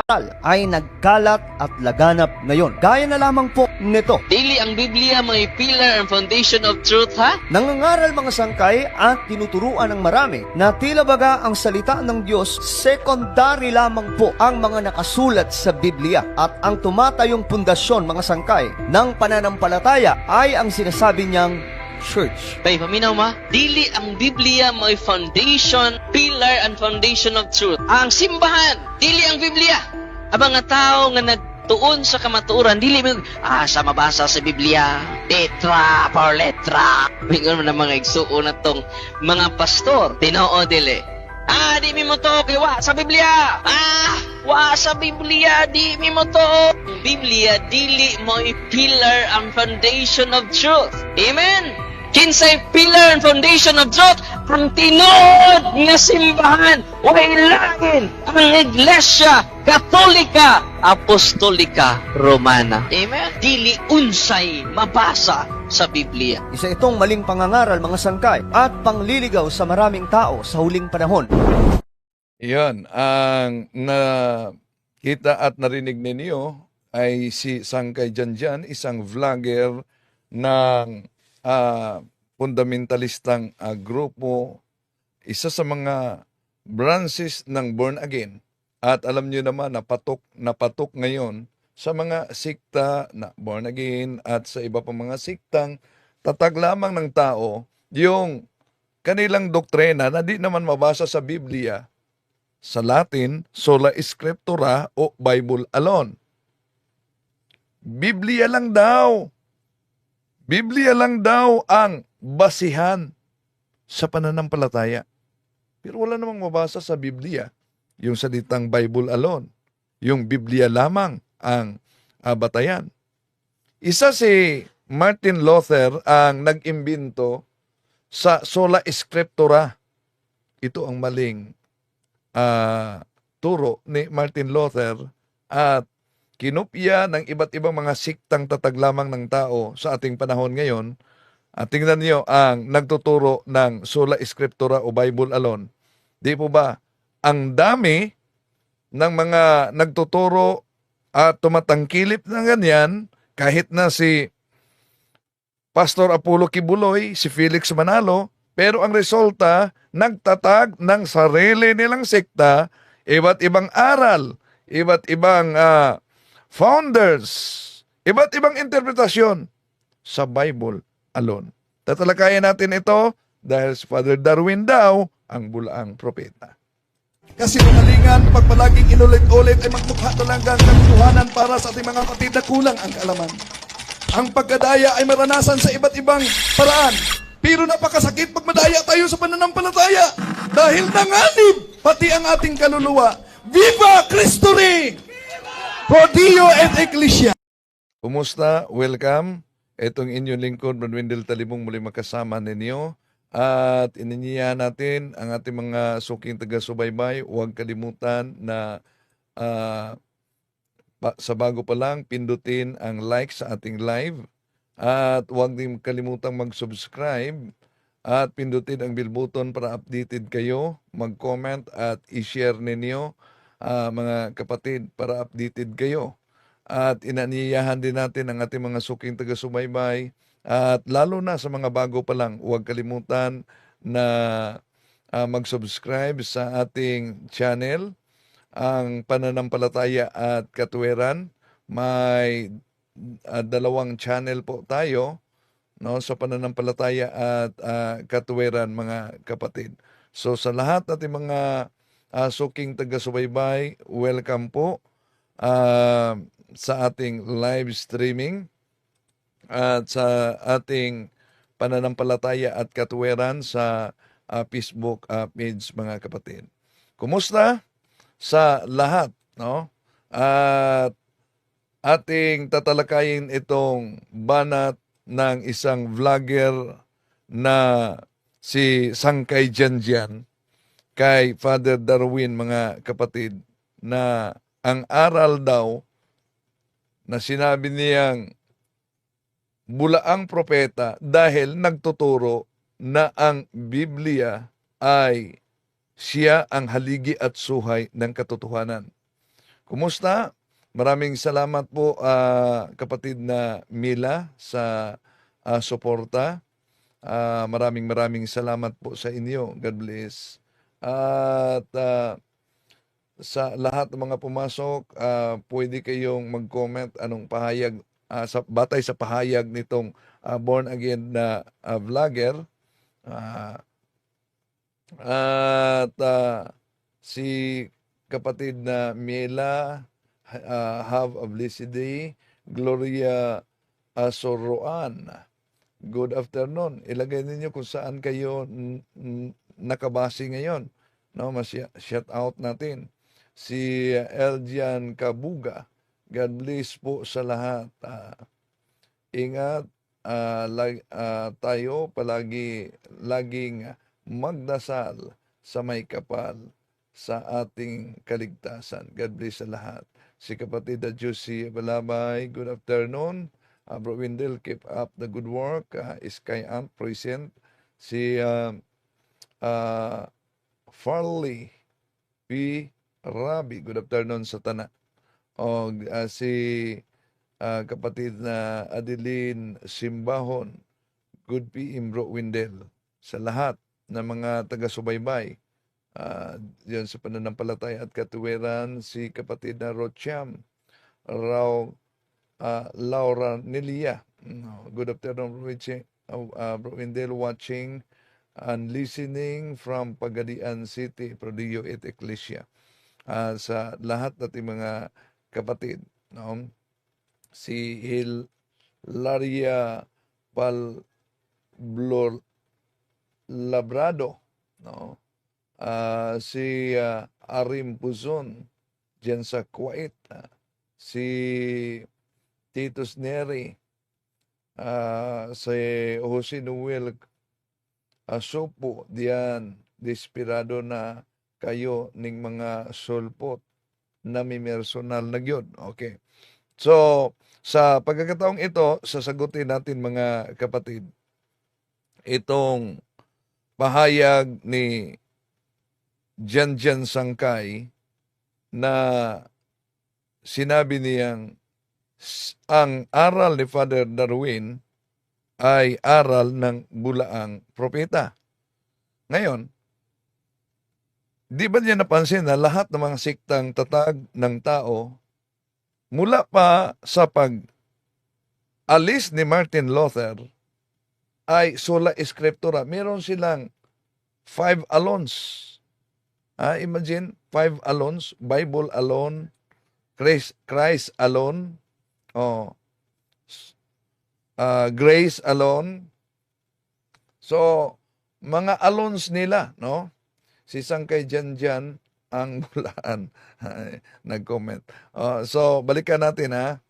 ay nagkalat at laganap ngayon. Gaya na lamang po nito. Dili ang Biblia may pillar and foundation of truth, ha? Nangangaral mga sangkay at tinuturuan ng marami na tila baga ang salita ng Diyos, secondary lamang po ang mga nakasulat sa Biblia. At ang tumatayong pundasyon mga sangkay ng pananampalataya ay ang sinasabi niyang church. Bay, paminaw ma? Dili ang Biblia may foundation, pillar and foundation of truth. Ang simbahan, dili ang Biblia. Abang nga tao nga nagtuon sa kamatuoran, dili mo, sa mabasa sa Biblia, letra por letra. Mingon na mga igsuon na tong mga pastor, tinoo dili. Di mi mo to, wa sa Biblia. Wa sa Biblia, di mi mo to. Biblia, dili mo pillar and foundation of truth. Amen? Kinsay pillar and foundation of truth? Ang tinod nga simbahan, way langin ang Iglesia Katolika Apostolika Romana. Amen? Dili unsay mabasa sa Biblia. Isa itong maling pangangaral mga sangkay at pangliligaw sa maraming tao sa huling panahon. Iyon, ang nakita at narinig ninyo ay si Sangkay Janjan, isang vlogger ng fundamentalistang grupo, isa sa mga branches ng Born Again. At alam niyo naman na patok ngayon sa mga sikta na Born Again at sa iba pang mga siktang tatag lamang ng tao yung kanilang doktrina na di naman mabasa sa Biblia, sa Latin, sola scriptura o Bible alone. Biblia lang daw. Biblia lang daw ang basihan sa pananampalataya. Pero wala namang mabasa sa Biblia yung salitang Bible alone. Yung Biblia lamang ang batayan. Isa si Martin Luther ang nag-imbento sa sola scriptura. Ito ang maling turo ni Martin Luther at kinopya ng iba't ibang mga siktang tatag lamang ng tao sa ating panahon ngayon. At tingnan niyo ang nagtuturo ng sola scriptura o Bible alone. Di po ba? Ang dami ng mga nagtuturo at tumatangkilip na ganyan, kahit na si Pastor Apollo Kibuloy, si Felix Manalo, pero ang resulta, nagtatag ng sarili nilang sekta, iba't ibang aral, iba't ibang founders, iba't ibang interpretasyon sa Bible alone. Tatalakayan natin ito dahil si Father Darwin daw ang bulaang propeta. Kasi umalingan, pag palaging inulit-ulit ay magmukha talagang katotohanan para sa ating mga kapatid na kulang ang kaalaman. Ang pagkadaya ay maranasan sa iba't ibang paraan. Pero napakasakit pag madaya tayo sa pananampalataya. Dahil nanganib pati ang ating kaluluwa. Viva Cristo Rey! Pro Dio et Ecclesia! Kumusta? Welcome. Itong inyong lingkod, Brad Wendell Talibong, muli makasama ninyo. At ininyiyahan natin ang ating mga suking taga-subaybay. Huwag kalimutan na sa bago pa lang, pindutin ang like sa ating live. At huwag din kalimutang mag-subscribe at pindutin ang bell button para updated kayo. Mag-comment at i-share ninyo mga kapatid para updated kayo. At inaniyahan din natin ang ating mga suking taga-subaybay. At lalo na sa mga bago pa lang, huwag kalimutan na mag-subscribe sa ating channel, ang Pananampalataya at Katwiran. May dalawang channel po tayo, no, sa Pananampalataya at Katwiran, mga kapatid. So sa lahat natin mga suking taga-subaybay, welcome po sa ating live streaming at sa ating Pananampalataya at Katwiran sa Facebook page, mga kapatid. Kumusta sa lahat, no? At ating tatalakayin itong banat ng isang vlogger na si Sangkay Janjan kay Father Darwin, mga kapatid, na ang aral daw na sinabi niyang bulaang propeta dahil nagtuturo na ang Biblia ay siya ang haligi at suhay ng katotohanan. Kumusta? Maraming salamat po kapatid na Mila sa suporta. Maraming salamat po sa inyo. God bless. At sa lahat ng mga pumasok, pwede kayong mag-comment anong pahayag batay sa pahayag nitong born again na vlogger. At si kapatid na Miela, have a blessed day. Gloria Soroan, good afternoon. Ilagay ninyo kung saan kayo nakabase ngayon. No, shout out natin. Si Eljan Kabuga, God bless po sa lahat. Ingat tayo palagi, laging magdasal sa may kapal sa ating kaligtasan. God bless sa lahat. Si kapatid na Josie Balabay, good afternoon. Bro Windel, keep up the good work. Sky Ant, present. Si Farley P. Rabi, good afternoon sa tanan. O si kapatid na Adeline Simbahon, good PM Bro Windel. Sa lahat ng mga taga-subaybay, diyan sa pananampalataya at katuwiran, si kapatid na Rocham, Laura Nelia. Good afternoon, Bro Windel, watching and listening from Pagadian City, Prodio et Ecclesia. Sa lahat nating mga kapatid, no? Si Hilaria Palblor Labrado, no? Si Arim Puzon diyan sa Kuwait, si Titus Neri, si Jose Noel Sopo diyan, desperado na kayo ning mga sulpot na mimersonal na gyud. Okay. So, sa pagkakataong ito, sasagutin natin mga kapatid itong pahayag ni Janjan Sangkay na sinabi niyang ang aral ni Father Darwin ay aral ng bulaang propeta. Ngayon, di ba niya napansin na lahat ng mga siktang tatag ng tao, mula pa sa pag-alis ni Martin Luther, ay sola scriptura. Meron silang 5 alons. Imagine, 5 alons, Bible alone, Christ alone, grace alone. So, mga alons nila, no? Si Sangkay Janjan ang bulaan. Nag-comment. So, balikan natin, ha?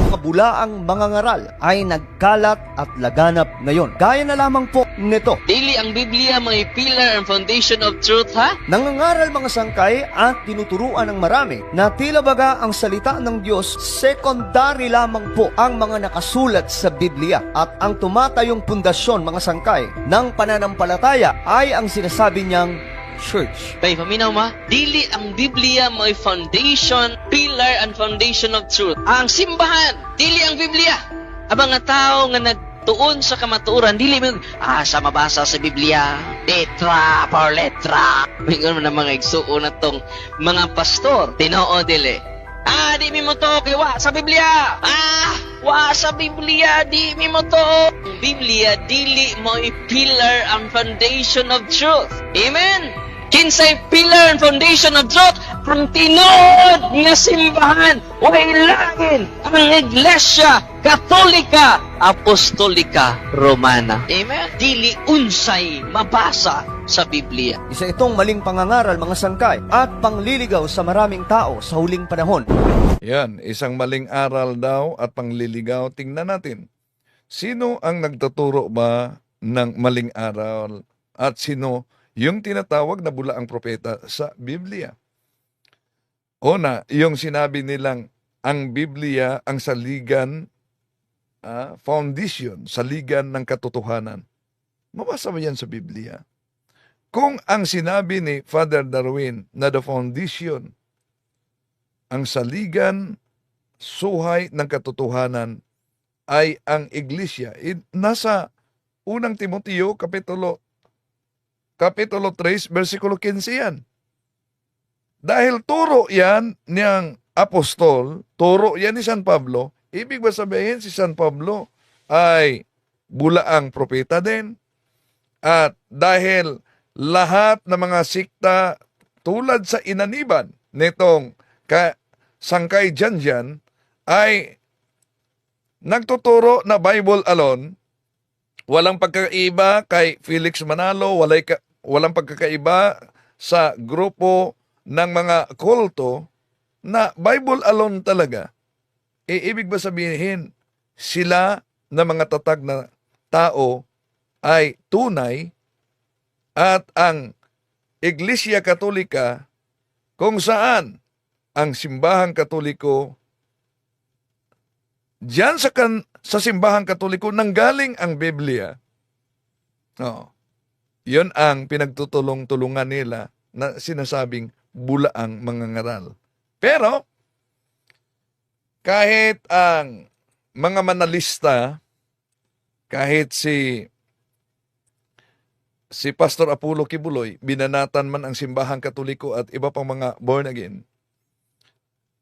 Kabulaang mga ngaral ay nagkalat at laganap ngayon. Gaya na lamang po nito. Dili ang Biblia may pillar and foundation of truth, ha? Nangangaral mga sangkay at tinuturuan ng marami na tila baga ang salita ng Diyos, secondary lamang po ang mga nakasulat sa Biblia. At ang tumatayong pundasyon mga sangkay ng pananampalataya ay ang sinasabi niyang church. Kay paminaw ma, dili ang Biblia may foundation, pillar and foundation of truth. Ang simbahan, dili ang Biblia. Ang mga tao nga nagtuon sa kamatuoran, dili mo sa mabasa sa Biblia, letra por letra. Mingon mo na mga igsuon na tong mga pastor, tinoo dili. Di mi mo to kay wa sa Biblia. Wa sa Biblia, di mi mo to. Ang Biblia dili mo pillar and foundation of truth. Amen. Kinsay pillar and foundation of truth, ang tinuod nga simbahan, way langin ang Iglesia Katolika Apostolika Romana. Amen. Dili unsay mabasa sa Biblia. Isa itong maling pangangaral mga sangkay at pangliligaw sa maraming tao sa huling panahon. Yan, isang maling aral daw at pangliligaw. Tingnan natin, sino ang nagtuturo ba ng maling aral at sino yung tinatawag na bulaang propeta sa Biblia? Una, yung sinabi nilang ang Biblia ang saligan, foundation, saligan ng katotohanan. Mabasa mo yan sa Biblia. Kung ang sinabi ni Father Darwin na the foundation ang saligan, suhay ng katotohanan ay ang iglesia. Nasa unang Timoteo, Kapitulo 3, versikulo 15 yan. Dahil turo yan niyang apostol, turo yan ni San Pablo, ibig ba sabihin si San Pablo ay bulaang propeta din? At dahil lahat ng mga sikta tulad sa inaniban nitong Sangkay Janjan ay nagtuturo na Bible alone, walang pagkakaiba kay Felix Manalo, walang pagkakaiba sa grupo ng mga kulto na Bible alone talaga. Ibig ba sabihin, sila na mga tatag na tao ay tunay at ang Iglesia Katolika kung saan ang simbahang Katoliko, diyan sa simbahang Katoliko nanggaling ang Biblia. Yun ang pinagtutulong-tulungan nila na sinasabing bulaang mangangaral. Pero, kahit ang mga manalista, kahit si Pastor Apollo Kibuloy, binanatan man ang simbahang Katoliko at iba pang mga born again,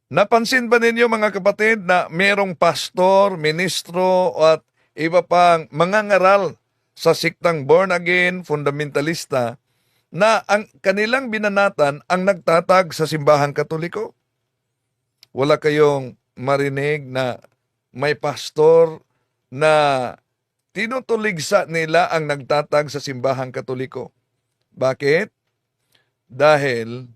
napansin ba ninyo mga kapatid na mayroong pastor, ministro at iba pang mangangaral sa siktang born again, fundamentalista na ang kanilang binanatan ang nagtatag sa simbahang Katoliko? Wala kayong marinig na may pastor na tinutuligsa nila ang nagtatag sa simbahang Katoliko. Bakit? Dahil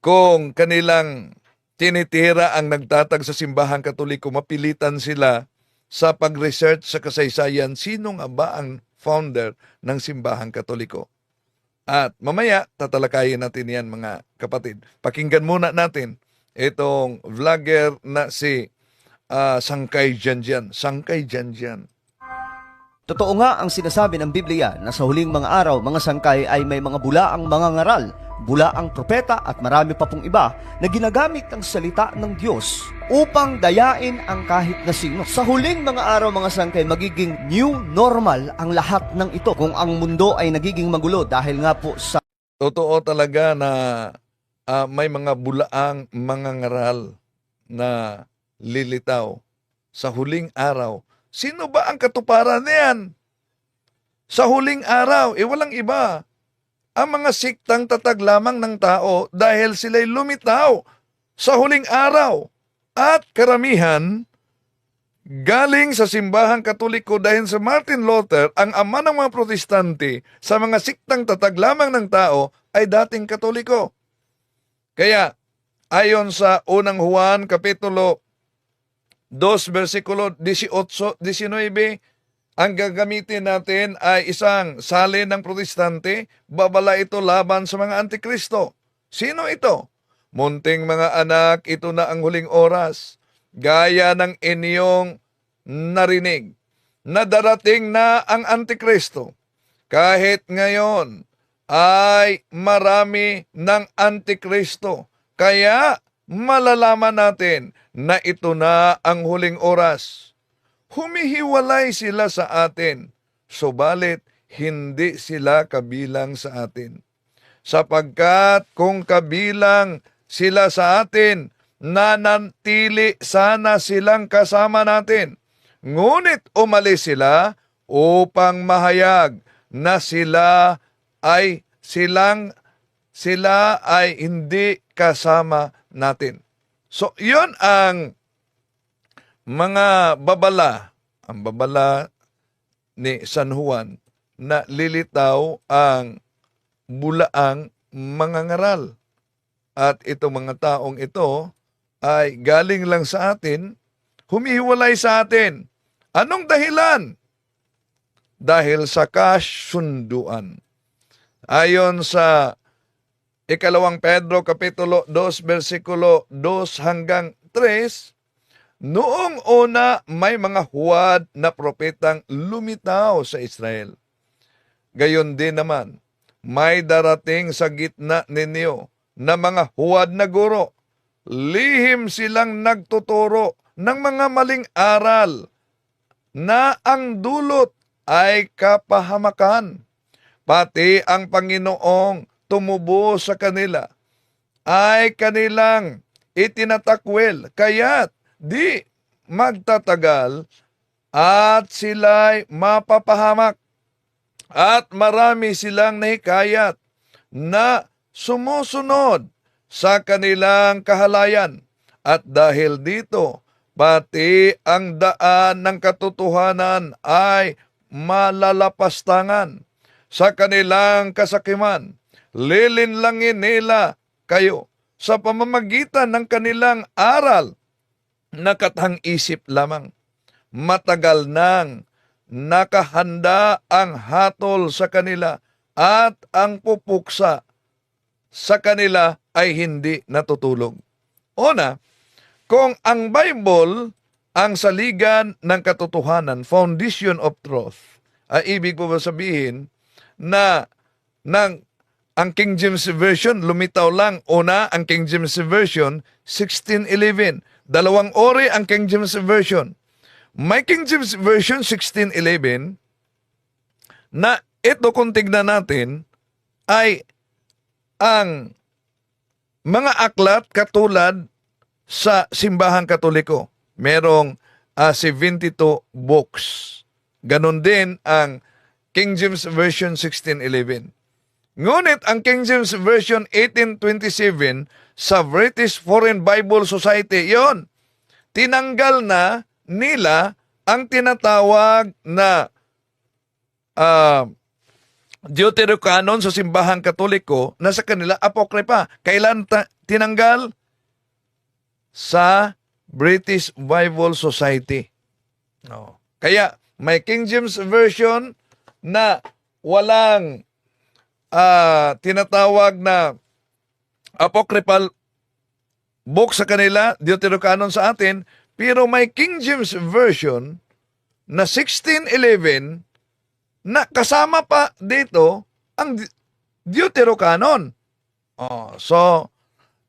kung kanilang tinitira ang nagtatag sa simbahang Katoliko, mapilitan sila sa pag-research sa kasaysayan sino nga ba ang founder ng simbahang Katoliko. At mamaya, tatalakayin natin yan mga kapatid. Pakinggan muna natin itong vlogger na si Sangkay Janjan. Sangkay Janjan. Totoo nga ang sinasabi ng Biblia na sa huling mga araw, mga sangkay ay may mga bulaang mangangaral, bulaang propeta at marami pa pong iba na ginagamit ang salita ng Diyos upang dayain ang kahit na sino. Sa huling mga araw, mga sangkay, magiging new normal ang lahat ng ito kung ang mundo ay nagiging magulo dahil nga po sa Totoo talaga na may mga bulaang mangangaral na lilitaw sa huling araw. Sino ba ang katuparan niyan? Sa huling araw, walang iba. Ang mga siktang tatag lamang ng tao dahil sila'y lumitaw sa huling araw. At karamihan, galing sa simbahang Katoliko dahil sa Martin Luther, ang ama ng mga protestante, sa mga siktang tatag lamang ng tao ay dating Katoliko. Kaya, ayon sa unang Juan, Kapitulo 2, versikulo 18-19, ang gagamitin natin ay isang salin ng protestante, babala ito laban sa mga antikristo. Sino ito? Munting mga anak, ito na ang huling oras. Gaya ng inyong narinig, na darating na ang antikristo. Kahit ngayon ay marami ng antikristo. Kaya malalaman natin na ito na ang huling oras. Humihiwalay sila sa atin, subalit hindi sila kabilang sa atin. Sapagkat kung kabilang sila sa atin, nanatili sana silang kasama natin. Ngunit umalis sila upang mahayag na sila ay hindi kasama natin. So, yun ang mga babala, ang babala ni San Juan na lilitaw ang bulaang mangangaral. At itong mga taong ito ay galing lang sa atin, humihiwalay sa atin. Anong dahilan? Dahil sa kasunduan. Ayon sa Ikalawang Pedro, Kapitulo 2, versikulo 2 hanggang 3, noong una may mga huwad na propetang lumitaw sa Israel. Gayon din naman, may darating sa gitna ninyo na mga huwad na guro. Lihim silang nagtuturo ng mga maling aral na ang dulot ay kapahamakan. Pati ang Panginoong tumubo sa kanila ay kanilang itinatakwil, kaya't di magtatagal at sila'y mapapahamak. At marami silang nahikayat na sumusunod sa kanilang kahalayan. At dahil dito, pati ang daan ng katotohanan ay malalapastangan. Sa kanilang kasakiman, lilinlangin nila kayo sa pamamagitan ng kanilang aral na katang-isip lamang. Matagal nang nakahanda ang hatol sa kanila at ang pupuksa sa kanila ay hindi natutulog. Una, kung ang Bible ang saligan ng katotohanan, foundation of truth, ay ibig po ba sabihin na ang King James Version lumitaw lang. Una, ang King James Version 1611. Dalawang ori ang King James Version. May King James Version 1611 na ito kung tignan natin ay ang mga aklat katulad sa simbahang Katoliko. Merong 72 books. Ganon din ang King James Version 1611. Ngunit ang King James Version 1827 sa British Foreign Bible Society, yon, tinanggal na nila ang tinatawag na Deuterocanon sa simbahang Katoliko na sa kanila apokrypha. Kailan tinanggal? Sa British Bible Society. No. Kaya may King James Version na walang tinatawag na apocryphal book sa kanila, Deuterocanon sa atin, pero may King James Version na 1611 na kasama pa dito ang Deuterocanon. So,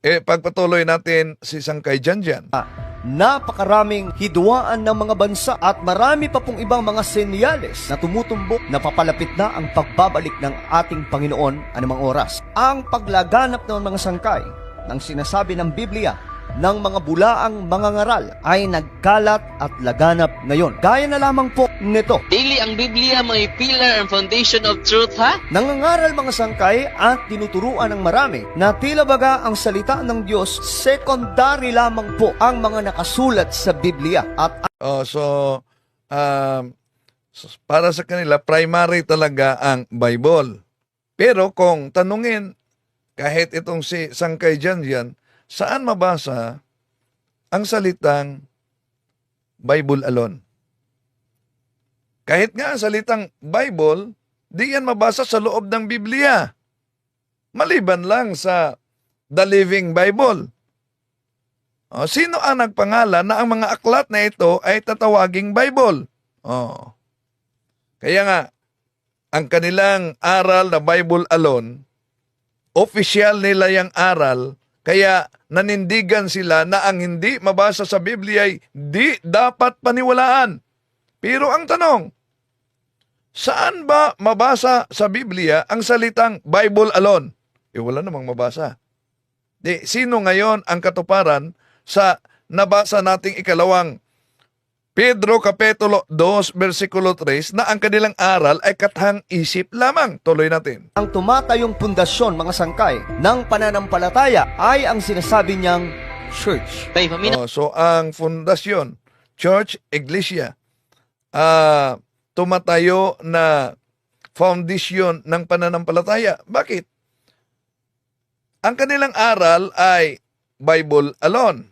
pagpatuloy natin si Sangkay dyan. Napakaraming hidwaan ng mga bansa at marami pa pong ibang mga senyales na tumutumbok na papalapit na ang pagbabalik ng ating Panginoon anumang oras. Ang paglaganap ng mga sangkay ng sinasabi ng Biblia ng mga bulaang mga ngaral ay nagkalat at laganap ngayon. Gaya na lamang po nito. Dili ang Biblia may pillar and foundation of truth, ha? Nangangaral mga sangkay at tinuturuan ng marami na tila baga ang salita ng Diyos, secondary lamang po ang mga nakasulat sa Biblia. At Para sa kanila, primary talaga ang Bible. Pero kung tanungin, kahit itong si Sangkay dyan, saan mabasa ang salitang Bible alone? Kahit nga ang salitang Bible, di yan mabasa sa loob ng Biblia. Maliban lang sa The Living Bible. Sino ang nagpangalan na ang mga aklat na ito ay tatawaging Bible? Kaya nga, ang kanilang aral na Bible alone, official nila yung aral, kaya nanindigan sila na ang hindi mabasa sa Biblia ay di dapat paniwalaan. Pero ang tanong, saan ba mabasa sa Biblia ang salitang Bible alone? Wala namang mabasa. Sino ngayon ang katuparan sa nabasa nating ikalawang Pedro Kapitulo 2, versikulo 3 na ang kanilang aral ay katang isip lamang? Tuloy natin. ang tumatayong pundasyon mga sangkay ng pananampalataya ay ang sinasabi niyang church. Bay, paminaw. So ang fundasyon, church, iglesia, tumatayo na foundation ng pananampalataya. Bakit? Ang kanilang aral ay Bible alone.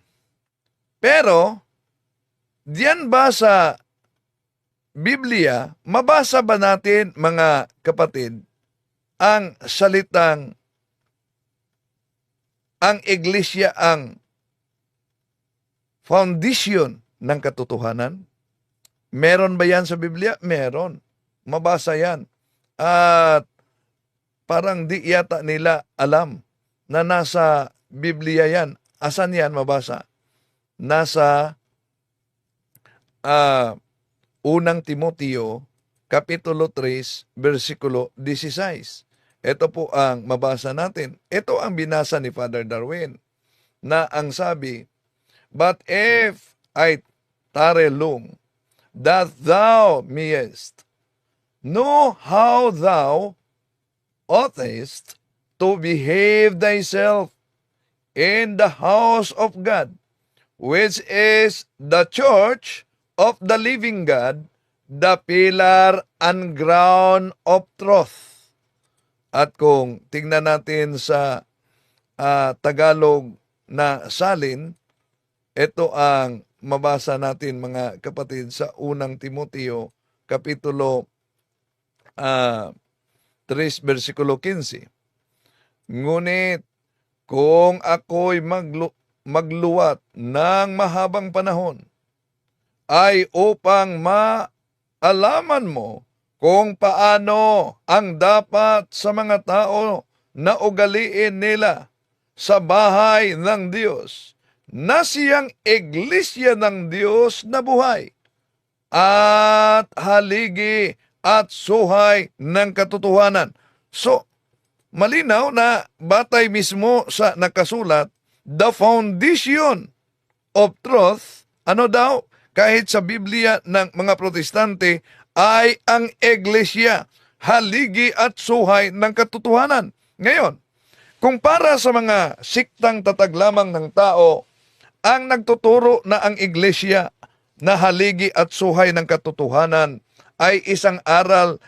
Pero, diyan ba sa Biblia, mabasa ba natin, mga kapatid, ang salitang ang iglesia ang foundation ng katotohanan? Meron ba yan sa Biblia? Meron. Mabasa yan. At parang di yata nila alam na nasa Biblia yan. Asan yan mabasa? Nasa unang Timoteo, Kapitulo 3, versikulo 16. Ito po ang mabasa natin. Ito ang binasa ni Father Darwin na ang sabi, "But if I tarry long, that thou mayest know how thou oughtest to behave thyself in the house of God, which is the church of the living God, the pillar and ground of truth." At kung tingnan natin sa Tagalog na salin, ito ang mabasa natin mga kapatid sa unang Timoteo, Kapitulo 3, versikulo 15. "Ngunit kung ako'y magluwat ng mahabang panahon, ay upang maalaman mo kung paano ang dapat sa mga tao na ugaliin nila sa bahay ng Diyos, na siyang iglesia ng Diyos na buhay, at haligi at suhay ng katotohanan." So, malinaw na batay mismo sa nakasulat, the foundation of truth, ano daw? Kahit sa Biblia ng mga Protestante, ay ang iglesia, haligi at suhay ng katotohanan. Ngayon, kung para sa mga siktang tatag lamang ng tao, ang nagtuturo na ang iglesia na haligi at suhay ng katotohanan ay isang aral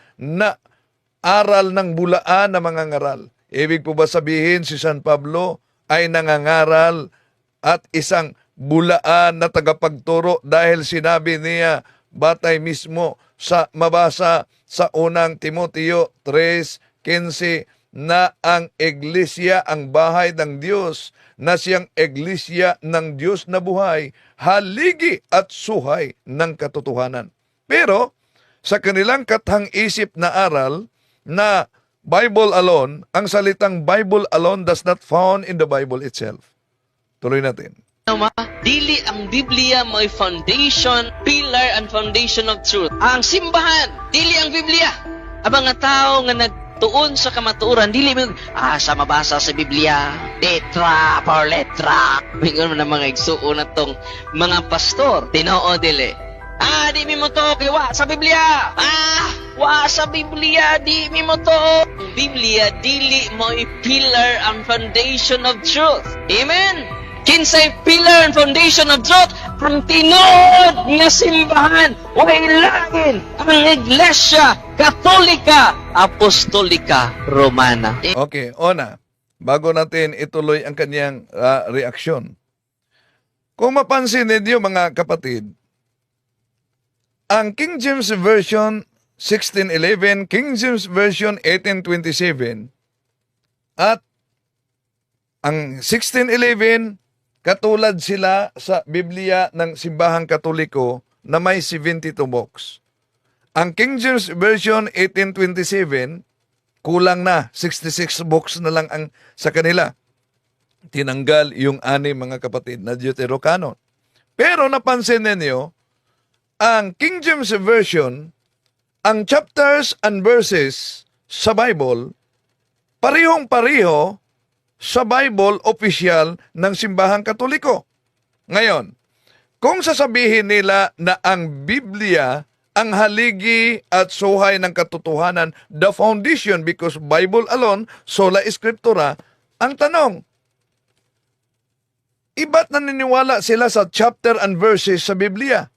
ng bulaan na mga ngaral. Ibig po ba sabihin si San Pablo ay nangangaral at isang bulaan na tagapagturo dahil sinabi niya batay mismo sa mabasa sa unang Timoteo 3:15 na ang iglesia, ang bahay ng Diyos, na siyang iglesia ng Diyos na buhay, haligi at suhay ng katotohanan. Pero sa kanilang kathang-isip na aral na Bible alone, ang salitang Bible alone does not found in the Bible itself. Tuloy natin. Dili ang Biblia may foundation, pillar and foundation of truth. Ang simbahan, dili ang Biblia. Ang mga tao nga nagtuon sa kamatuoran, dili mo sa mabasa sa Biblia, letra por letra. Mingon man ang mga igsuon na tong mga pastor, tinoo dili. Di mi mo to kiwa sa Biblia. Wa sa Biblia, di mi mo to. Biblia dili mo pillar and foundation of truth. Amen. Kinsay pillar and foundation of truth, ang tinuod nga simbahan, way langin ang Iglesia Katolika Apostolika Romana. Okay, Ona, bago natin ituloy ang kanyang reaksyon. Kung mapansin ninyo mga kapatid, ang King James Version 1611, King James Version 1827, at ang 1611, katulad sila sa Biblia ng Simbahang Katoliko na may 72 books. Ang King James Version 1827, kulang na, 66 books na lang ang sa kanila. Tinanggal yung 6 mga kapatid na Deuterocanon. Pero napansin ninyo, ang King James Version, ang chapters and verses sa Bible, parihong-pariho sa Bible opisyal ng Simbahang Katoliko. Ngayon, kung sasabihin nila na ang Biblia ang haligi at suhay ng katotohanan, the foundation, because Bible alone, sola scriptura, ang tanong, iba't naniniwala sila sa chapter and verses sa Biblia?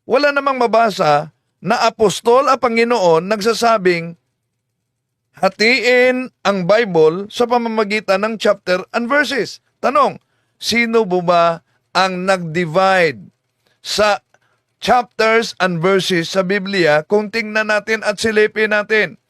Wala namang mabasa na apostol at Panginoon nagsasabing, hatiin ang Bible sa pamamagitan ng chapter and verses. Tanong, sino ba ang nag-divide sa chapters and verses sa Biblia kung tingnan natin at silipin natin?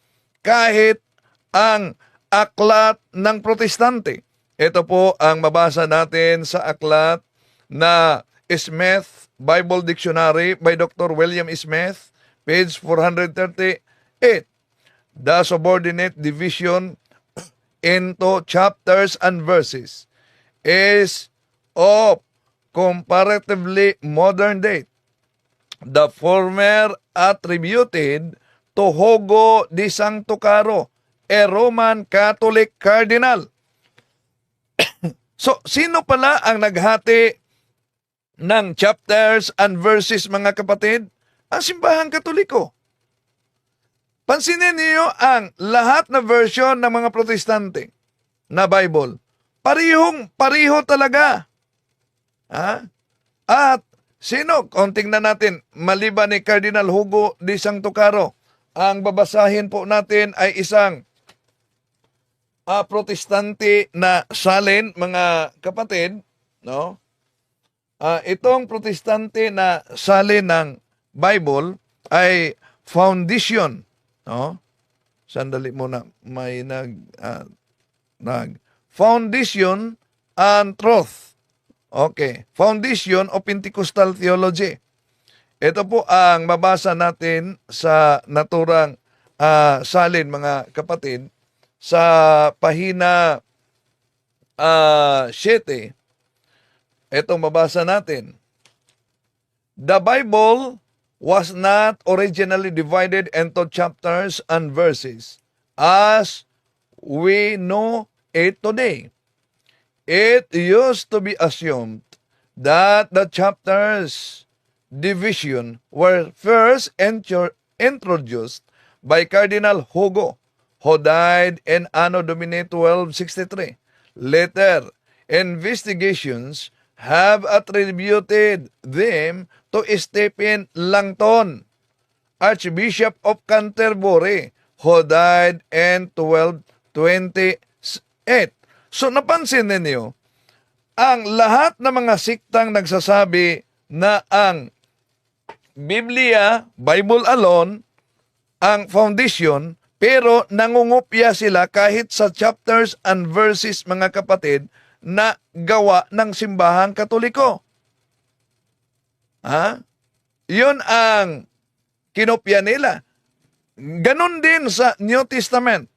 Kahit ang aklat ng Protestante. Ito po ang mabasa natin sa aklat na Smith Bible Dictionary by Dr. William Smith, page 438. The subordinate division into chapters and verses is of comparatively modern date. The former attributed to Hugo de Santo Caro, a Roman Catholic cardinal. So, sino pala ang naghati ng chapters and verses, mga kapatid? Ang simbahang Katoliko. Pansinin niyo ang lahat na version ng mga protestante na Bible. Pareho talaga. Ha? At sino? Konting na natin, maliban ni Cardinal Hugo de Santo Caro, ang babasahin po natin ay isang protestante na salin, mga kapatid, no? Itong protestante na salin ng Bible ay foundation, no? Sandali muna, may foundation and truth. Okay, foundation o Pentecostal theology. Ito po ang mabasa natin sa naturang salin, mga kapatid, sa pahina 7. Itong mabasa natin. The Bible was not originally divided into chapters and verses as we know it today. It used to be assumed that the chapters division were first introduced by Cardinal Hugo, who died in Anno Domini 1263. Later, investigations have attributed them to Stephen Langton, Archbishop of Canterbury, who died in 1228. So napansin ninyo, ang lahat ng mga siktang nagsasabi na ang Biblia, Bible alone, ang foundation, pero nangungupya sila kahit sa chapters and verses, mga kapatid, na gawa ng simbahang Katoliko. Yun ang kinopya nila. Ganon din sa New Testament.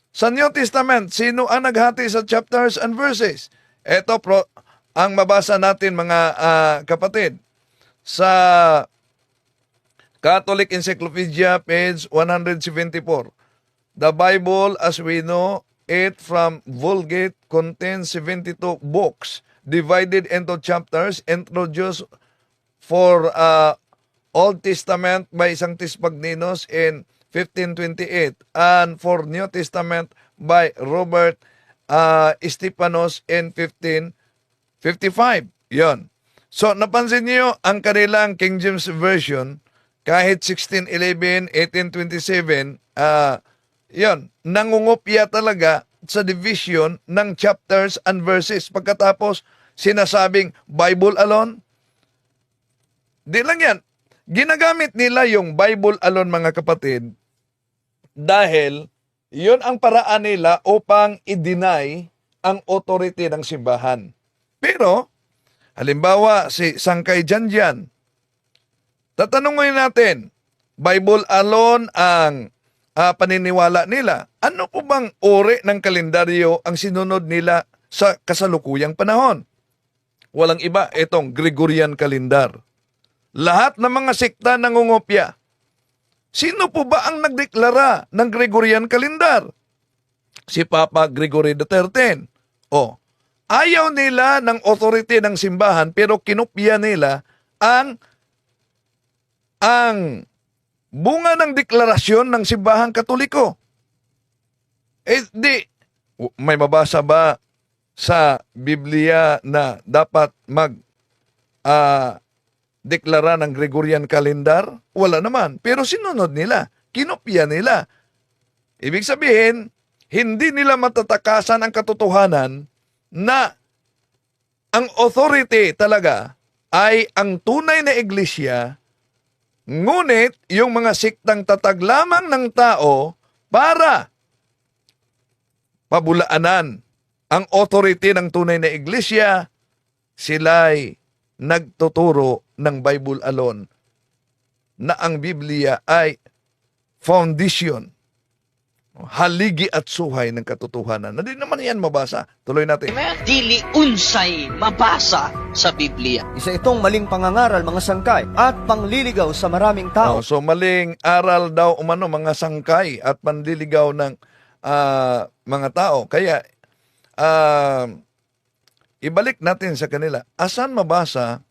Sa New Testament, sino ang naghati sa chapters and verses? Ito ang mabasa natin, mga kapatid. Sa Catholic Encyclopedia, page 174. The Bible, as we know it from Vulgate, contains 72 books divided into chapters introduced for Old Testament by Sanctis Pagninos in 1528 and for New Testament by Robert Estepanos in 1555. Yon. So, napansin niyo ang kanilang King James Version, kahit 1611, 1827, yon, nangungupya talaga sa division ng chapters and verses. Pagkatapos, sinasabing Bible alone. Di lang yan. Ginagamit nila yung Bible alone, mga kapatid, dahil yun ang paraan nila upang i-deny ang authority ng simbahan. Pero, halimbawa, si Sangkay Janjan, tatanungin natin, Bible alone ang paniniwala nila. Ano po bang uri ng kalendaryo ang sinunod nila sa kasalukuyang panahon? Walang iba, itong Gregorian calendar. Lahat ng mga sekta nangungopya. Sino po ba ang nagdeklara ng Gregorian calendar? Si Papa Gregory XIII. Ayaw nila ng authority ng simbahan, pero kinopya nila ang bunga ng deklarasyon ng simbahang Katoliko. May mabasa ba sa Biblia na dapat deklara ng Gregorian calendar? Wala naman. Pero sinunod nila. Kinopya nila. Ibig sabihin, hindi nila matatakasan ang katotohanan na ang authority talaga ay ang tunay na iglesia. Ngunit, yung mga siktang tatag lamang ng tao para pabulaanan ang authority ng tunay na iglesia, sila'y nagtuturo ng Bible alone na ang Biblia ay foundation. haligi at suhay ng katotohanan. Na di naman yan mabasa. Tuloy natin. Amen? Dili unsay mabasa sa Biblia. Isa itong maling pangangaral, mga sangkay, at pangliligaw sa maraming tao. So maling aral daw umano mga sangkay at panliligaw ng mga tao. Kaya ibalik natin sa kanila. Asan mabasa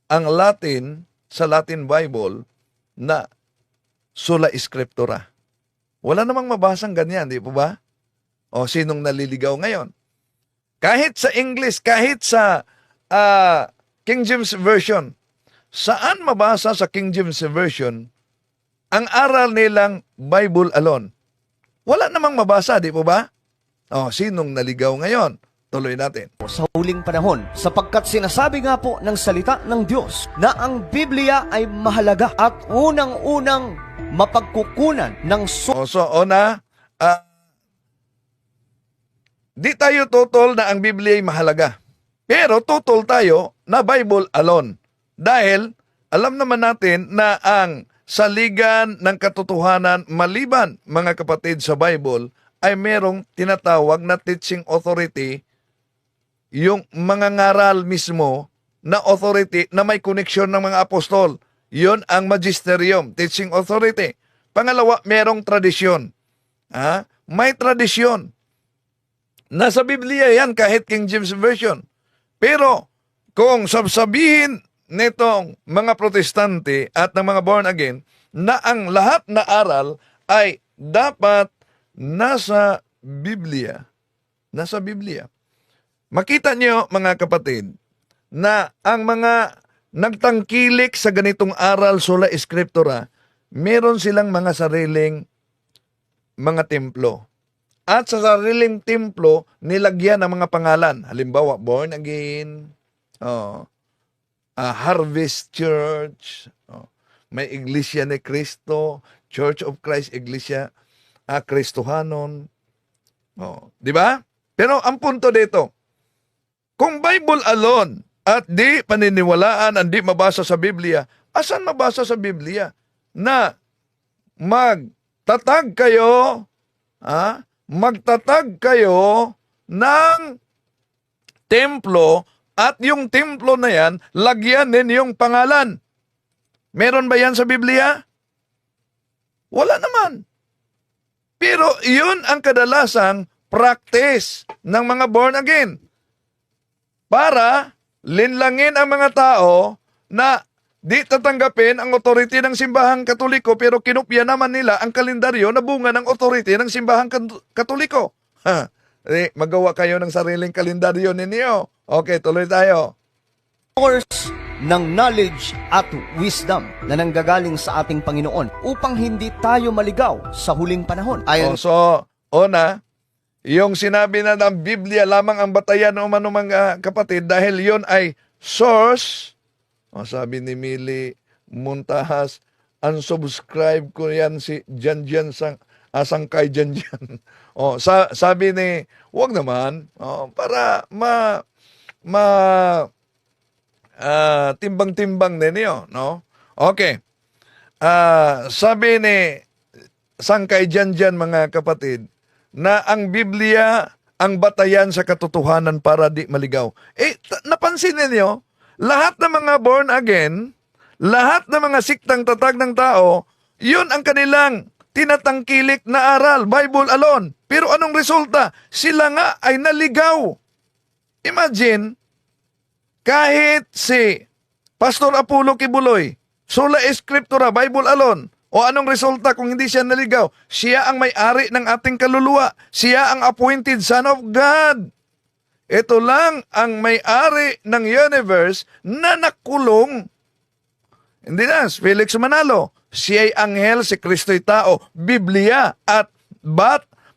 ang Latin sa Latin Bible na sola scriptura? Wala namang mabasang ganyan, di po ba? O sinong naliligaw ngayon? Kahit sa English, kahit sa King James Version, saan mabasa sa King James Version ang aral nilang Bible alone? Wala namang mabasa, di po ba? O sinong naligaw ngayon? Tuloy natin. Sa huling panahon, sapagkat sinasabi nga po ng salita ng Diyos na ang Biblia ay mahalaga at unang-unang mapagkukunan ng di tayo tutol na ang Biblia ay mahalaga. Pero tutol tayo na Bible alone. Dahil alam naman natin na ang saligan ng katotohanan maliban, mga kapatid, sa Bible ay merong tinatawag na teaching authority, yung mga ngaral mismo na authority na may koneksyon ng mga apostol. Yun ang magisterium, teaching authority. Pangalawa, merong tradisyon. May tradisyon. Nasa Biblia yan, kahit King James Version. Pero kung sabihin nitong mga protestante at ng mga born again na ang lahat na aral ay dapat nasa Biblia. Nasa Biblia. Makita niyo, mga kapatid, na ang mga nagtangkilik sa ganitong aral sola scriptura, meron silang mga sariling mga templo. At sa sariling templo, nilagyan ng mga pangalan. Halimbawa, born again, Harvest Church, may Iglesia ni Cristo, Church of Christ, Iglesia Cristohanon. Di ba? Pero ang punto dito, kung Bible alone at di paniniwalaan ang di mabasa sa Biblia, asan mabasa sa Biblia na magtatag kayo ng templo at yung templo na yan, lagyan ninyong pangalan. Meron ba yan sa Biblia? Wala naman. Pero yun ang kadalasang practice ng mga born again. Para linlangin ang mga tao na di tatanggapin ang authority ng simbahang katoliko, pero kinopya naman nila ang kalendaryo na bunga ng authority ng simbahang katoliko. Magawa kayo ng sariling kalendaryo ninyo. Okay, tuloy tayo. Source ng knowledge at wisdom na nanggagaling sa ating Panginoon upang hindi tayo maligaw sa huling panahon. Ayon Yung sinabi na ng Biblia lamang ang batayan ng umanumang kapatid dahil yon ay source. Sabi ni Mili Muntahas, unsubscribe ko yan si Janjan Sangkay Janjan. Sabi ni, wag naman, para timbang-timbang ninyo, no? Okay. Sabi ni Sangkay Janjan, mga kapatid, na ang Biblia ang batayan sa katotohanan para di maligaw. Napansin niyo, lahat ng mga born again, lahat ng mga siktang tatag ng tao, yun ang kanilang tinatangkilik na aral, Bible alone. Pero anong resulta? Sila nga ay naligaw. Imagine, kahit si Pastor Apollo Kibuloy, sola scriptura, Bible alone, o anong resulta kung hindi siya naligaw? Siya ang may-ari ng ating kaluluwa. Siya ang appointed Son of God. Ito lang ang may-ari ng universe na nakulong. Hindi na, Felix Manalo. Siya'y anghel, si Kristo'y tao. Biblia at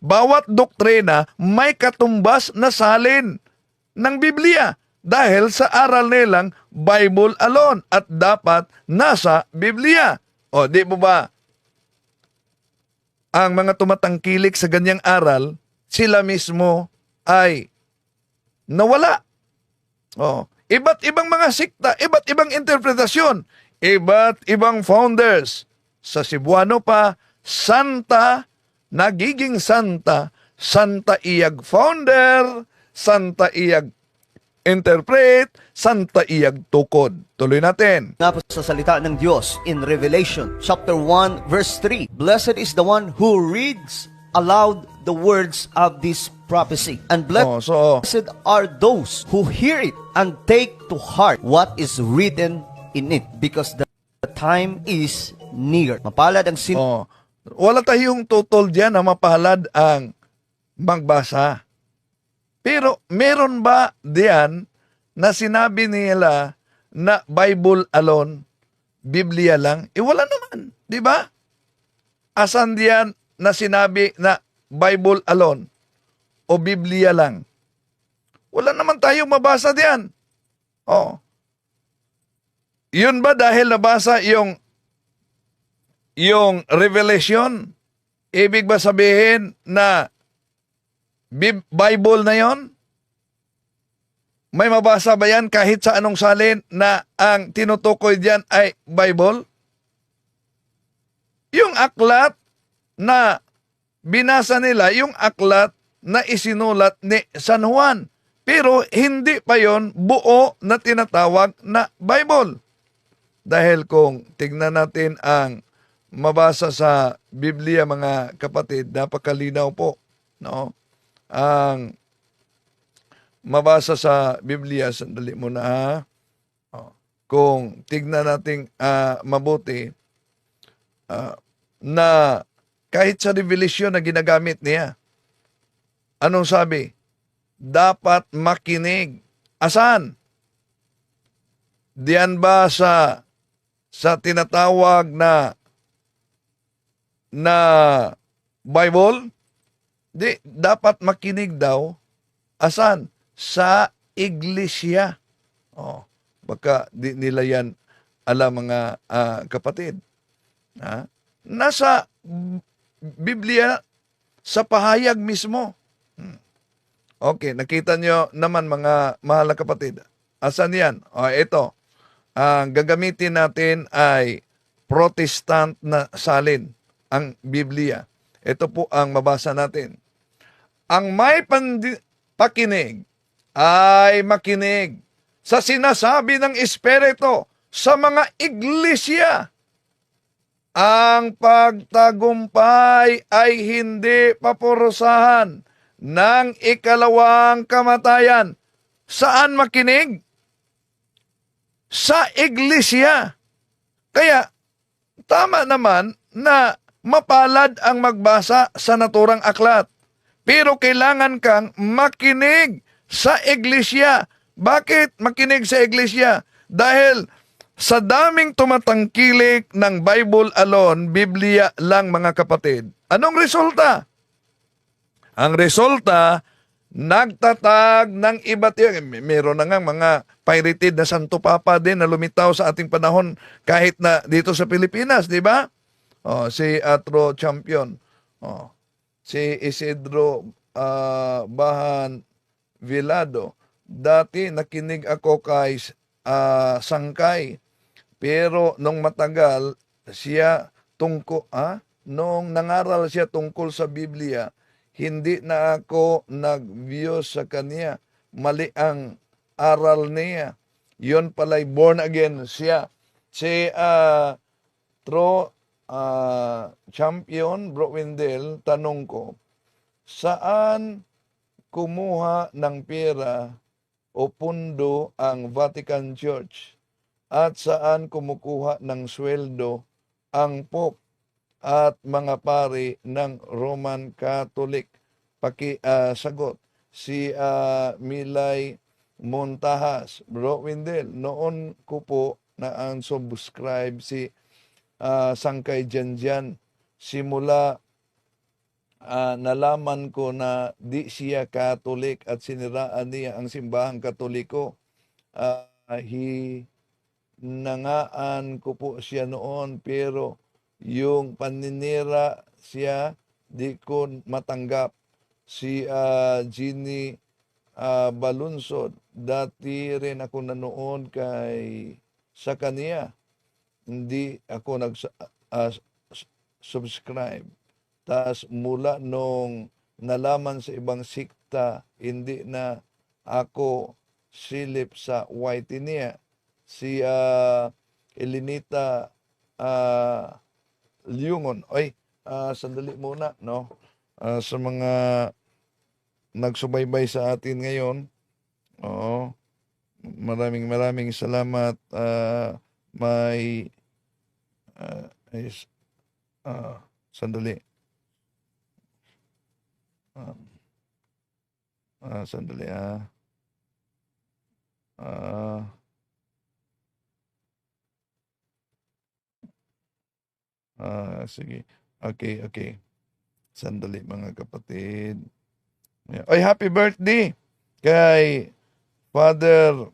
bawat doktrina may katumbas na salin ng Biblia dahil sa aral nilang Bible alone at dapat nasa Biblia. Di mo ba? Ang mga tumatangkilik sa ganyang aral, sila mismo ay nawala. Iba't ibang mga sikta, iba't ibang interpretasyon, iba't ibang founders. Sa Cebuano pa, Santa nagiging santa, santa iyag founder, santa iyag interpret, santa iyag tukod. Tuloy natin. Nga po sa salita ng Diyos in Revelation chapter 1 verse 3. Blessed is the one who reads aloud the words of this prophecy. And blessed are those who hear it and take to heart what is written in it, because the time is near. Mapalad ang Wala tayong tutol diyan na mapalad ang magbasa. Pero meron ba diyan na sinabi nila na Bible alone, Biblia lang? Wala naman, di ba? Asan diyan na sinabi na Bible alone o Biblia lang? Wala naman tayong mabasa diyan. Yun ba dahil nabasa yung Revelation? Ibig ba sabihin na Bible na yon? May mabasa ba yan kahit sa anong salin na ang tinutukoy diyan ay Bible? Yung aklat na binasa nila, yung aklat na isinulat ni San Juan. Pero hindi pa yon buo na tinatawag na Bible. Dahil kung tignan natin ang mabasa sa Biblia, mga kapatid, napakalinaw po, no? Ang mabasa sa Biblia, sandali muna ha. Kung tignan natin mabuti, na kahit sa Revelation na ginagamit niya, anong sabi? Dapat makinig. Asan? Diyan ba sa tinatawag na Bible? Di, dapat makinig daw. Asan? Sa iglesia. Baka di nila yan alam, mga kapatid. Nasa Biblia, sa pahayag mismo. Okay, nakita nyo naman, mga mahal na kapatid. Asan yan? Ito. Ang gagamitin natin ay Protestant na salin, ang Biblia. Ito po ang mabasa natin. Ang may pakinig ay makinig sa sinasabi ng Espiritu sa mga iglesia. Ang pagtagumpay ay hindi papurusahan ng ikalawang kamatayan. Saan makinig? Sa iglesia. Kaya, tama naman na mapalad ang magbasa sa naturang aklat. Pero kailangan kang makinig sa iglesia. Bakit makinig sa iglesia? Dahil sa daming tumatangkilik ng Bible alone, Biblia lang, mga kapatid. Anong resulta? Ang resulta, nagtatag ng iba't meron na nga mga pirated na Santo Papa din na lumitaw sa ating panahon kahit na dito sa Pilipinas, di ba? Si Atro Champion. Si Isidro Bahan Vilado. Dati nakinig ako kay Sangkay. Pero nung matagal siya nung nangaral siya tungkol sa Biblia, hindi na ako nag-view sa kanya. Mali ang aral niya. Yun pala'y born again siya. Si Champion, Bro Wendell, tanong ko, saan kumuha ng pera o pundo ang Vatican Church? At saan kumukuha ng sweldo ang Pope at mga pari ng Roman Catholic? Sagot, si Milay Montahas. Bro Wendell, noon ko po na subscribe si Sangkay Janjan. Simula nalaman ko na di siya Catholic at siniraan niya ang simbahang Katoliko. Nangaan ko po siya noon, pero yung paninira siya di ko matanggap. Si Ginny Balunsod, dati rin ako nanoon sa kanya. Hindi ako nag-subscribe. Tas mula nung nalaman sa ibang sikta, hindi na ako silip sa YT niya. Si Elinita Lyungon. Oy, sandali muna, no? Sa mga nagsubaybay sa atin ngayon, oo, maraming salamat. May sandali. Sandali sige. Okay. Sandali mga kapatid. Ay, happy birthday kay Father.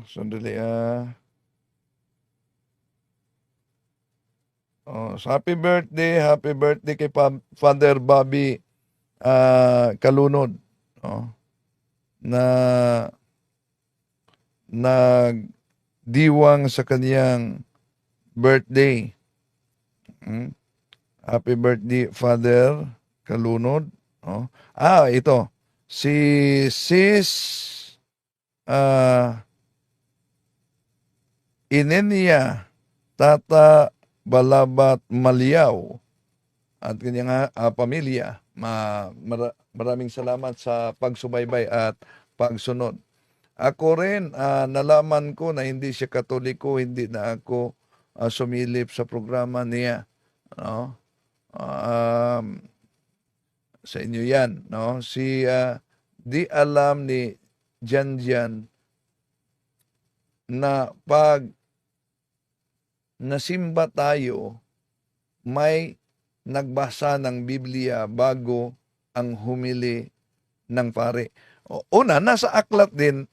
Sandali happy birthday kay Father Bobby Kalunod, na nagdiwang sa kaniyang birthday. Happy birthday, Father Kalunod. Ito. Si Sis Inenia Tata Balabat Maliaw at kanyang pamilya. Maraming salamat sa pagsubaybay at pagsunod. Ako rin, nalaman ko na hindi siya Katoliko, hindi na ako sumilip sa programa niya. No? Sa inyo yan. No? Di alam ni Janjan na pag nasimba tayo, may nagbasa ng Biblia bago ang humili ng pare. Una, nasa aklat din,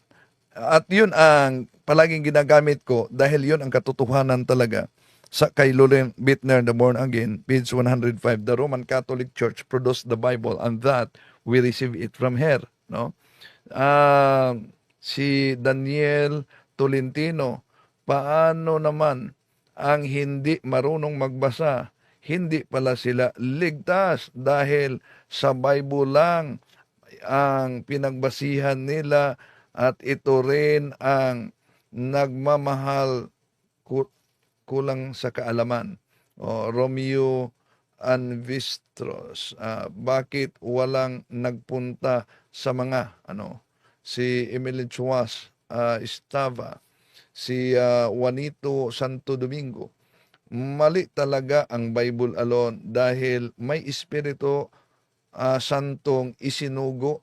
at yun ang palaging ginagamit ko dahil yun ang katotohanan talaga. Sa kay Loren Bittner, The Born Again, page 105, the Roman Catholic Church produced the Bible and that we receive it from her. No? Si Daniel Tolentino, paano naman ang hindi marunong magbasa? Hindi pala sila ligtas dahil sa Bible lang ang pinagbasihan nila at ito rin ang nagmamahal kulang sa kaalaman. Romeo Anvistros, bakit walang nagpunta sa mga si Emily Chuas Estava, si Juanito Santo Domingo. Mali talaga ang Bible alone dahil may Espiritu Santong isinugo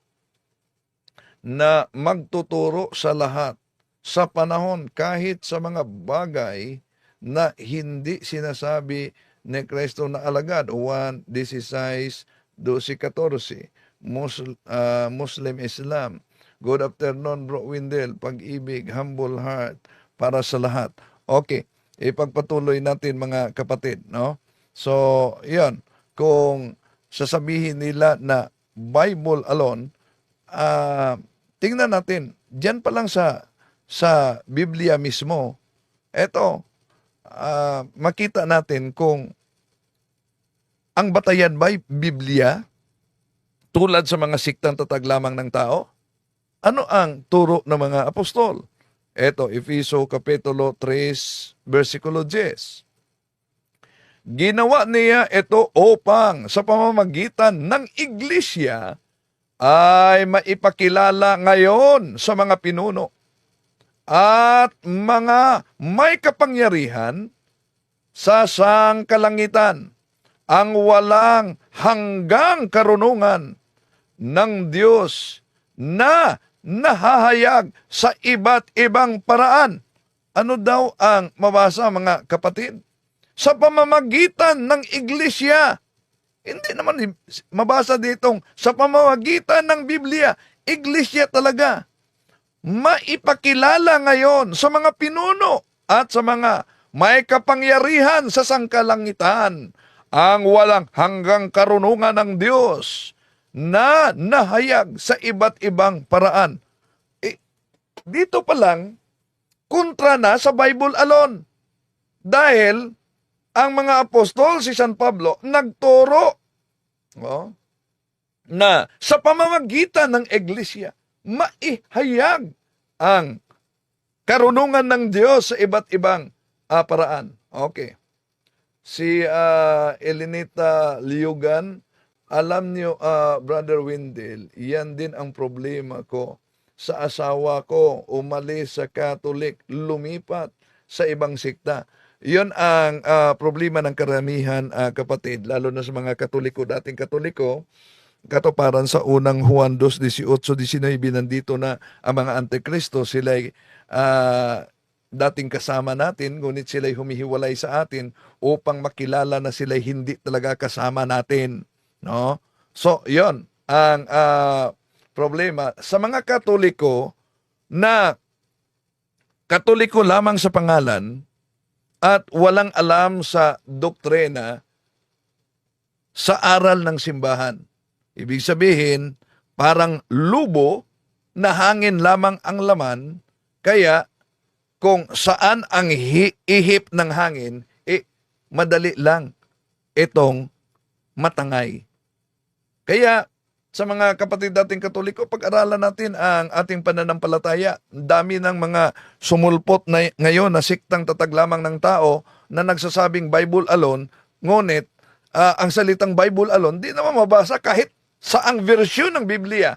na magtuturo sa lahat sa panahon kahit sa mga bagay na hindi sinasabi ni Kristo na alagad. 1:16-12-14 Muslim Islam. Good afternoon, Bro Windel. Pag-ibig, humble heart para sa lahat. Okay, ipagpatuloy natin mga kapatid, no? So, yan. Kung sasabihin nila na Bible alone, tingnan natin, diyan pa lang sa Biblia mismo, eto, makita natin kung ang batayan ba Biblia, tulad sa mga siktang tatag lamang ng tao, ano ang turo ng mga apostol? Eto, Efeso Kapitulo 3, versikulo 10. Ginawa niya ito upang sa pamamagitan ng iglesia ay maipakilala ngayon sa mga pinuno at mga may kapangyarihan sa sangkalangitan ang walang hanggang karunungan ng Diyos na nahahayag sa iba't ibang paraan. Ano daw ang mabasa mga kapatid? Sa pamamagitan ng iglesia. Hindi naman mabasa ditong sa pamamagitan ng Biblia. Iglesia talaga. Maipakilala ngayon sa mga pinuno at sa mga may kapangyarihan sa sangkalangitan ang walang hanggang karunungan ng Diyos na nahayag sa iba't ibang paraan. Dito pa lang, kontra na sa Bible alone. Dahil ang mga apostol, si San Pablo, nagturo na sa pamamagitan ng iglesia, maihayag ang karunungan ng Diyos sa iba't ibang paraan. Okay. Si Elinita Liugan, alam niyo, Brother Windel, yan din ang problema ko. Sa asawa ko, umalis sa Catholic, lumipat sa ibang sikta. Yun ang problema ng karamihan, kapatid, lalo na sa mga Katoliko, dating Katoliko, katuparan sa unang Juan 2:18-19, nandito na ang mga Antikristo, sila'y dating kasama natin, ngunit sila'y humihiwalay sa atin upang makilala na sila'y hindi talaga kasama natin. No? So, yon ang problema sa mga Katoliko na Katoliko lamang sa pangalan at walang alam sa doktrina sa aral ng simbahan. Ibig sabihin, parang lubo na hangin lamang ang laman, kaya kung saan ang ihip ng hangin, madali lang itong matangay. Kaya sa mga kapatid dating Katoliko, pag-aralan natin ang ating pananampalataya. Dami ng mga sumulpot na ngayon na siktang tatag lamang ng tao na nagsasabing Bible alone, ngunit ang salitang Bible alone, di naman mabasa kahit saang version ng Biblia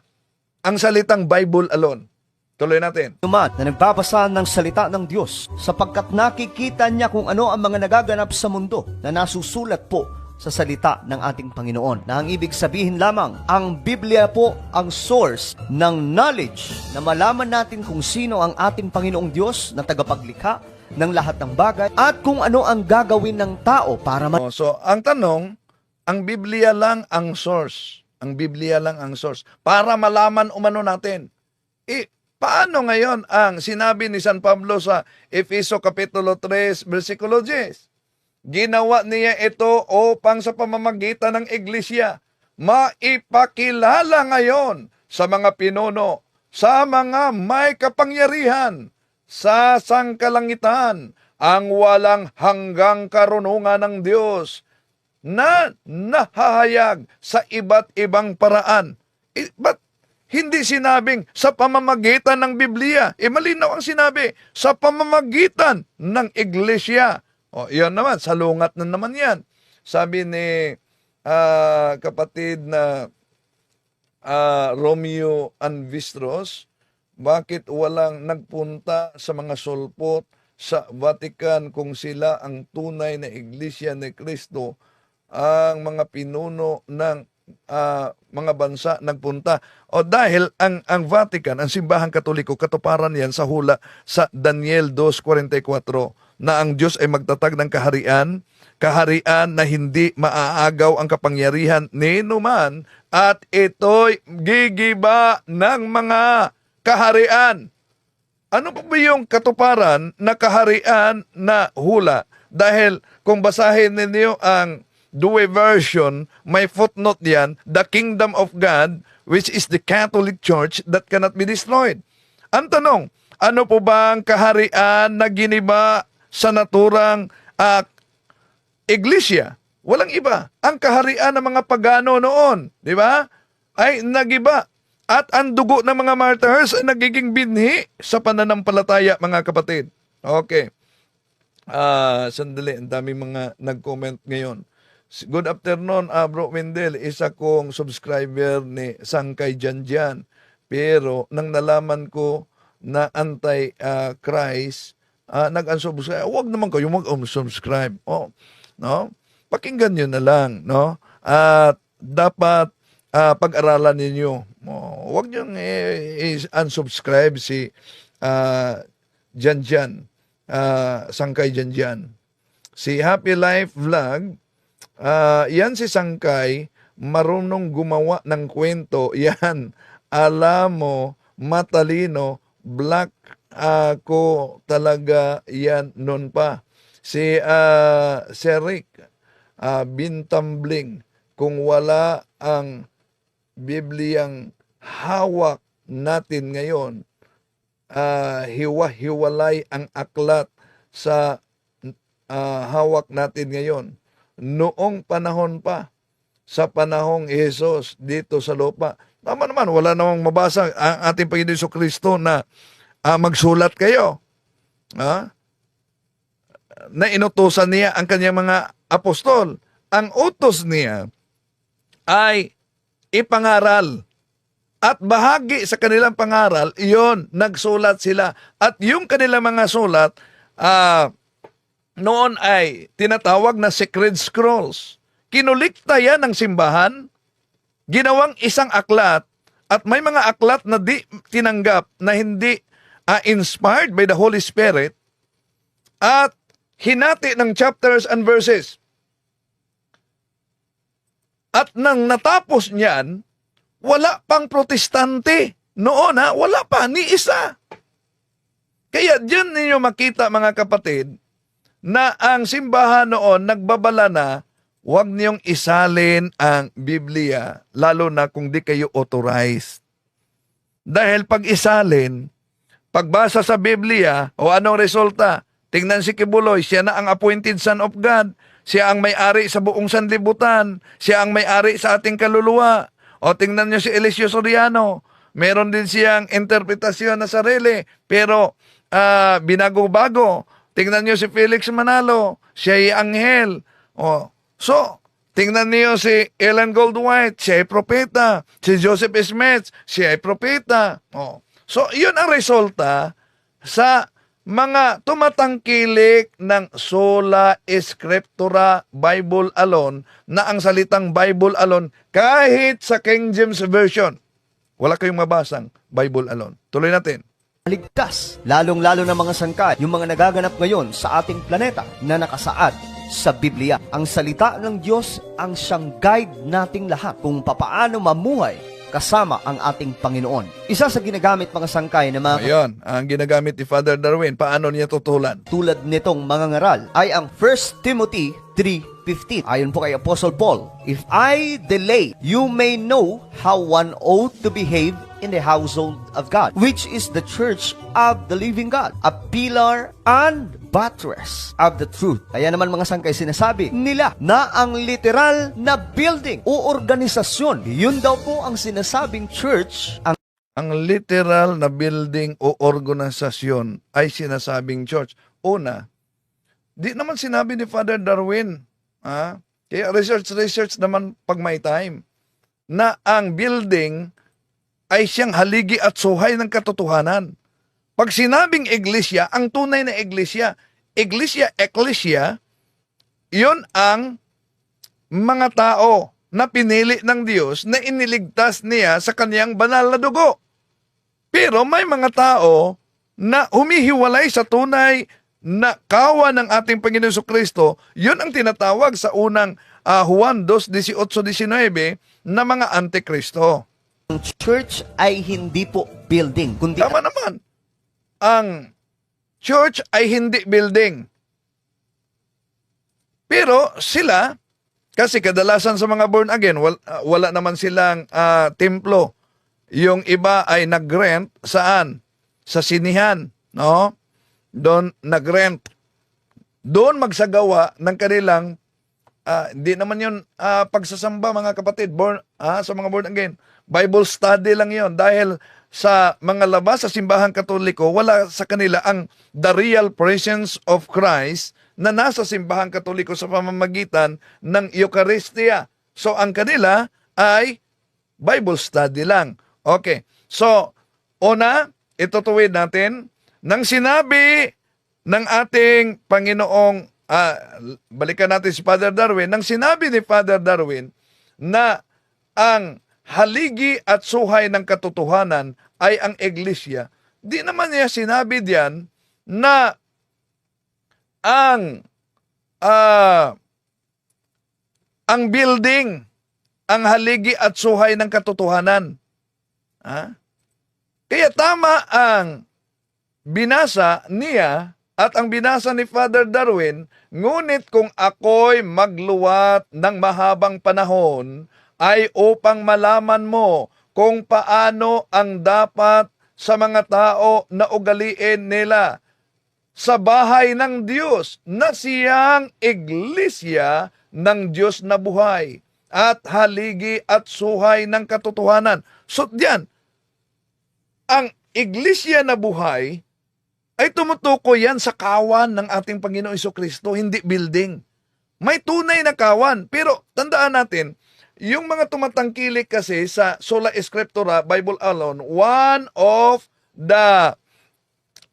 ang salitang Bible alone. Tuloy natin. Numan na nagbabasa ng salita ng Diyos sapagkat nakikita niya kung ano ang mga nagaganap sa mundo na nasusulat po sa salita ng ating Panginoon. Na ang ibig sabihin lamang, ang Biblia po ang source ng knowledge na malaman natin kung sino ang ating Panginoong Diyos na tagapaglikha ng lahat ng bagay at kung ano ang gagawin ng tao para So, ang tanong, ang Biblia lang ang source. Ang Biblia lang ang source. Para malaman umano natin. Paano ngayon ang sinabi ni San Pablo sa Efeso Kapitulo 3, versikulo 10? Ginawa niya ito upang sa pamamagitan ng iglesia, maipakilala ngayon sa mga pinuno, sa mga may kapangyarihan, sa sangkalangitan, ang walang hanggang karunungan ng Diyos na nahahayag sa iba't ibang paraan. Ba't hindi sinabing sa pamamagitan ng Biblia? Malinaw ang sinabi, sa pamamagitan ng iglesia. Yan naman, salungat na naman yan. Sabi ni kapatid na Romeo Anvistros, bakit walang nagpunta sa mga sulpot sa Vatican kung sila ang tunay na iglesia ni Kristo? Ang mga pinuno ng mga bansa nagpunta. Dahil ang Vatican, ang simbahang Katoliko, katuparan yan sa hula sa Daniel 2:44 na ang Diyos ay magtatag ng kaharian na hindi maaagaw ang kapangyarihan ni numan at ito'y gigiba ng mga kaharian. Ano pa ba yung katuparan na kaharian na hula? Dahil kung basahin ninyo ang Douay version, may footnote yan, the kingdom of God, which is the Catholic Church that cannot be destroyed. Ang tanong, ano po ba ang kaharian na giniba sa naturang iglesia? Walang iba. Ang kaharian ng mga pagano noon, di ba, ay nagiba. At ang dugo ng mga martyrs ay nagiging binhi sa pananampalataya, mga kapatid. Okay. Sandali, ang dami mga nag-comment ngayon. Good afternoon, Bro Wendell. Isa kong subscriber ni Sangkay Janjan. Pero nang nalaman ko na anti-Christ, nag-unsubscribe. Huwag naman kayo mag-unsubscribe. No? Pakinggan nyo na lang. No? At dapat pag-aralan ninyo. Huwag nyo unsubscribe si Janjan. Sangkay Janjan. Si Happy Life Vlog, yan si Sangkay, marunong gumawa ng kwento. Yan, alam mo, matalino, black ako talaga yan noon pa. Si Rick Bintambling, kung wala ang Bibliyang hawak natin ngayon, hiwa-hiwalay ang aklat sa hawak natin ngayon. Noong panahon pa, sa panahong Jesus dito sa lupa. Tama naman, wala namang mabasa ang ating Panginoon Jesucristo na magsulat kayo. Na inutusan niya ang kanyang mga apostol. Ang utos niya ay ipangaral. At bahagi sa kanilang pangaral, iyon, nagsulat sila. At yung kanilang mga sulat, noon ay tinatawag na Sacred Scrolls. Kinulikta yan ng simbahan, ginawang isang aklat, at may mga aklat na di tinanggap, na hindi inspired by the Holy Spirit, at hinati ng chapters and verses. At nang natapos niyan, wala pang protestante. Noon wala pa, ni isa. Kaya diyan ninyo makita mga kapatid, na ang simbahan noon nagbabala na, huwag niyong isalin ang Biblia, lalo na kung di kayo authorized. Dahil pag isalin, pagbasa sa Biblia, o anong resulta? Tingnan si Kibuloy, siya na ang appointed son of God. Siya ang may-ari sa buong sanlibutan. Siya ang may-ari sa ating kaluluwa. O tingnan niyo si Eliseo Soriano. Meron din siyang interpretasyon na sarili, pero binago-bago. Tingnan niyo si Felix Manalo. Siya ay anghel. So, tingnan niyo si Ellen Goldwhite, siya ay propeta. Si Joseph Smith, siya ay propeta. So, yun ang resulta sa mga tumatangkilik ng sola scriptura, Bible alone, na ang salitang Bible alone, kahit sa King James Version, wala kayong mabasang Bible alone. Tuloy natin. Ligtas, lalong-lalo na mga sangkay, yung mga nagaganap ngayon sa ating planeta na nakasaad sa Biblia. Ang salita ng Diyos ang siyang guide nating lahat kung papaano mamuhay kasama ang ating Panginoon. Isa sa ginagamit mga sangkay na mga Ayun, ang ginagamit ni Father Darwin, paano niya tutulan? tulad nitong mga ngaral ay ang 1 Timothy 3:15. Ayon po kay Apostle Paul, "If I delay, you may know how one ought to behave in the household of God, which is the church of the living God, a pillar and buttress of the truth." Kaya naman mga sangkay, sinasabi nila na ang literal na building o organisasyon, yun daw po ang sinasabing church, Ang literal na building o organisasyon ay sinasabing church. Una, di naman sinabi ni Father Darwin, kaya research naman pag may time, na ang building ay siyang haligi at suhay ng katotohanan. Pag sinabing iglesia, ang tunay na iglesia, ecclesia, yun ang mga tao na pinili ng Diyos na iniligtas niya sa kaniyang banal na dugo. Pero may mga tao na humihiwalay sa tunay na kawan ng ating Panginoon Jesucristo. Yun ang tinatawag sa unang Juan 2:18-19 na mga antikristo. ang church ay hindi po building, kundi Tama naman. Ang church ay hindi building. Pero sila, kasi kadalasan sa mga born again, wala naman silang templo. Yung iba ay nag-rent saan? Sa sinihan, no? Doon nag-rent. Doon magsagawa ng kanilang hindi naman yun pagsasamba mga kapatid, sa mga born again. Bible study lang yon, dahil sa mga labas sa simbahang Katoliko, wala sa kanila ang the real presence of Christ na nasa simbahang Katoliko sa pamamagitan ng Eucharistia. So ang kanila ay Bible study lang. Okay. So, una, itutuwid natin, nang sinabi ng ating Panginoong, balikan natin si Father Darwin, nang sinabi ni Father Darwin na ang haligi at suhay ng katotohanan ay ang iglesia, di naman niya sinabi diyan na ang building, ang haligi at suhay ng katotohanan. Kaya tama ang binasa niya at ang binasa ni Father Darwin, ngunit kung ako'y magluwat ng mahabang panahon, ay upang malaman mo kung paano ang dapat sa mga tao na ugaliin nila sa bahay ng Diyos na siyang iglesia ng Diyos na buhay at haligi at suhay ng katotohanan. So diyan, ang iglesia na buhay ay tumutukoy yan sa kawan ng ating Panginoong Jesucristo, hindi building. May tunay na kawan. Pero tandaan natin, yung mga tumatangkilik kasi sa Sola Scriptura, Bible alone, one of the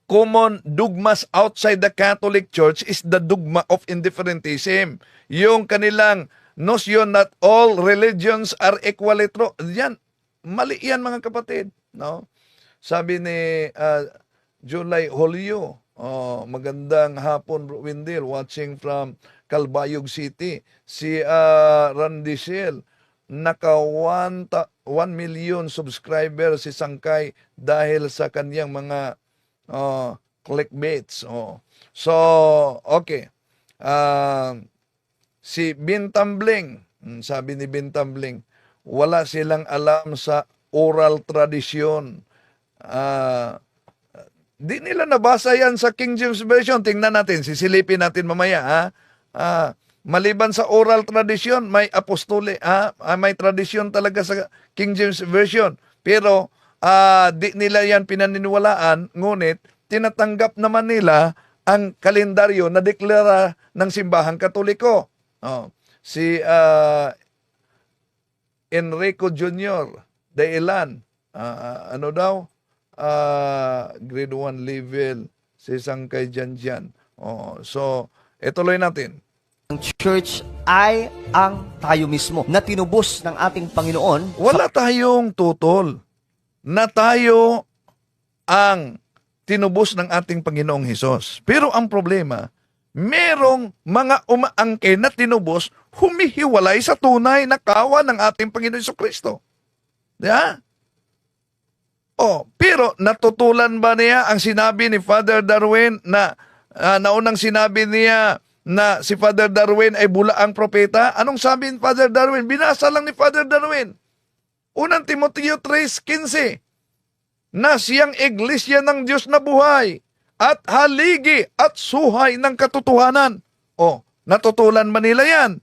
common dogmas outside the Catholic Church is the dogma of indifferentism. Yung kanilang notion that all religions are equally true. Yan, mali yan mga kapatid. No? Sabi ni July Holyo, magandang hapon Bro Windil, watching from Calbayog City. Si Randy Shell, naka 1 million subscriber si Sangkay dahil sa kanyang mga clickbaits. So, okay. Si Bintambling, sabi ni Bintambling, wala silang alam sa oral tradisyon. Di nila nabasa yan sa King James Version. Tingnan natin, sisilipin natin mamaya. Maliban sa oral tradisyon, may apostole, may tradisyon talaga sa King James Version. Pero di nila yan pinaniniwalaan, ngunit tinatanggap naman nila ang kalendaryo na deklara ng Simbahang Katoliko. Si Enrico Jr. de Ilan, ano daw? Grade 1 level, si Sangkay Janjan. So, ituloy natin. Ang church ay ang tayo mismo na tinubos ng ating Panginoon. Wala tayong tutol na tayo ang tinubos ng ating Panginoong Hesus. Pero ang problema, merong mga umaangke na tinubos humihiwalay sa tunay na kawan ng ating Panginoon Jesucristo. Diba? Pero natutulan ba niya ang sinabi ni Father Darwin na naunang sinabi niya na si Father Darwin ay bulaang propeta? Anong sabi ni Father Darwin? Binasa lang ni Father Darwin. Unang Timoteo 3:15 na siyang iglesia ng Diyos na buhay at haligi at suhay ng katotohanan. Natutulan ba nila yan?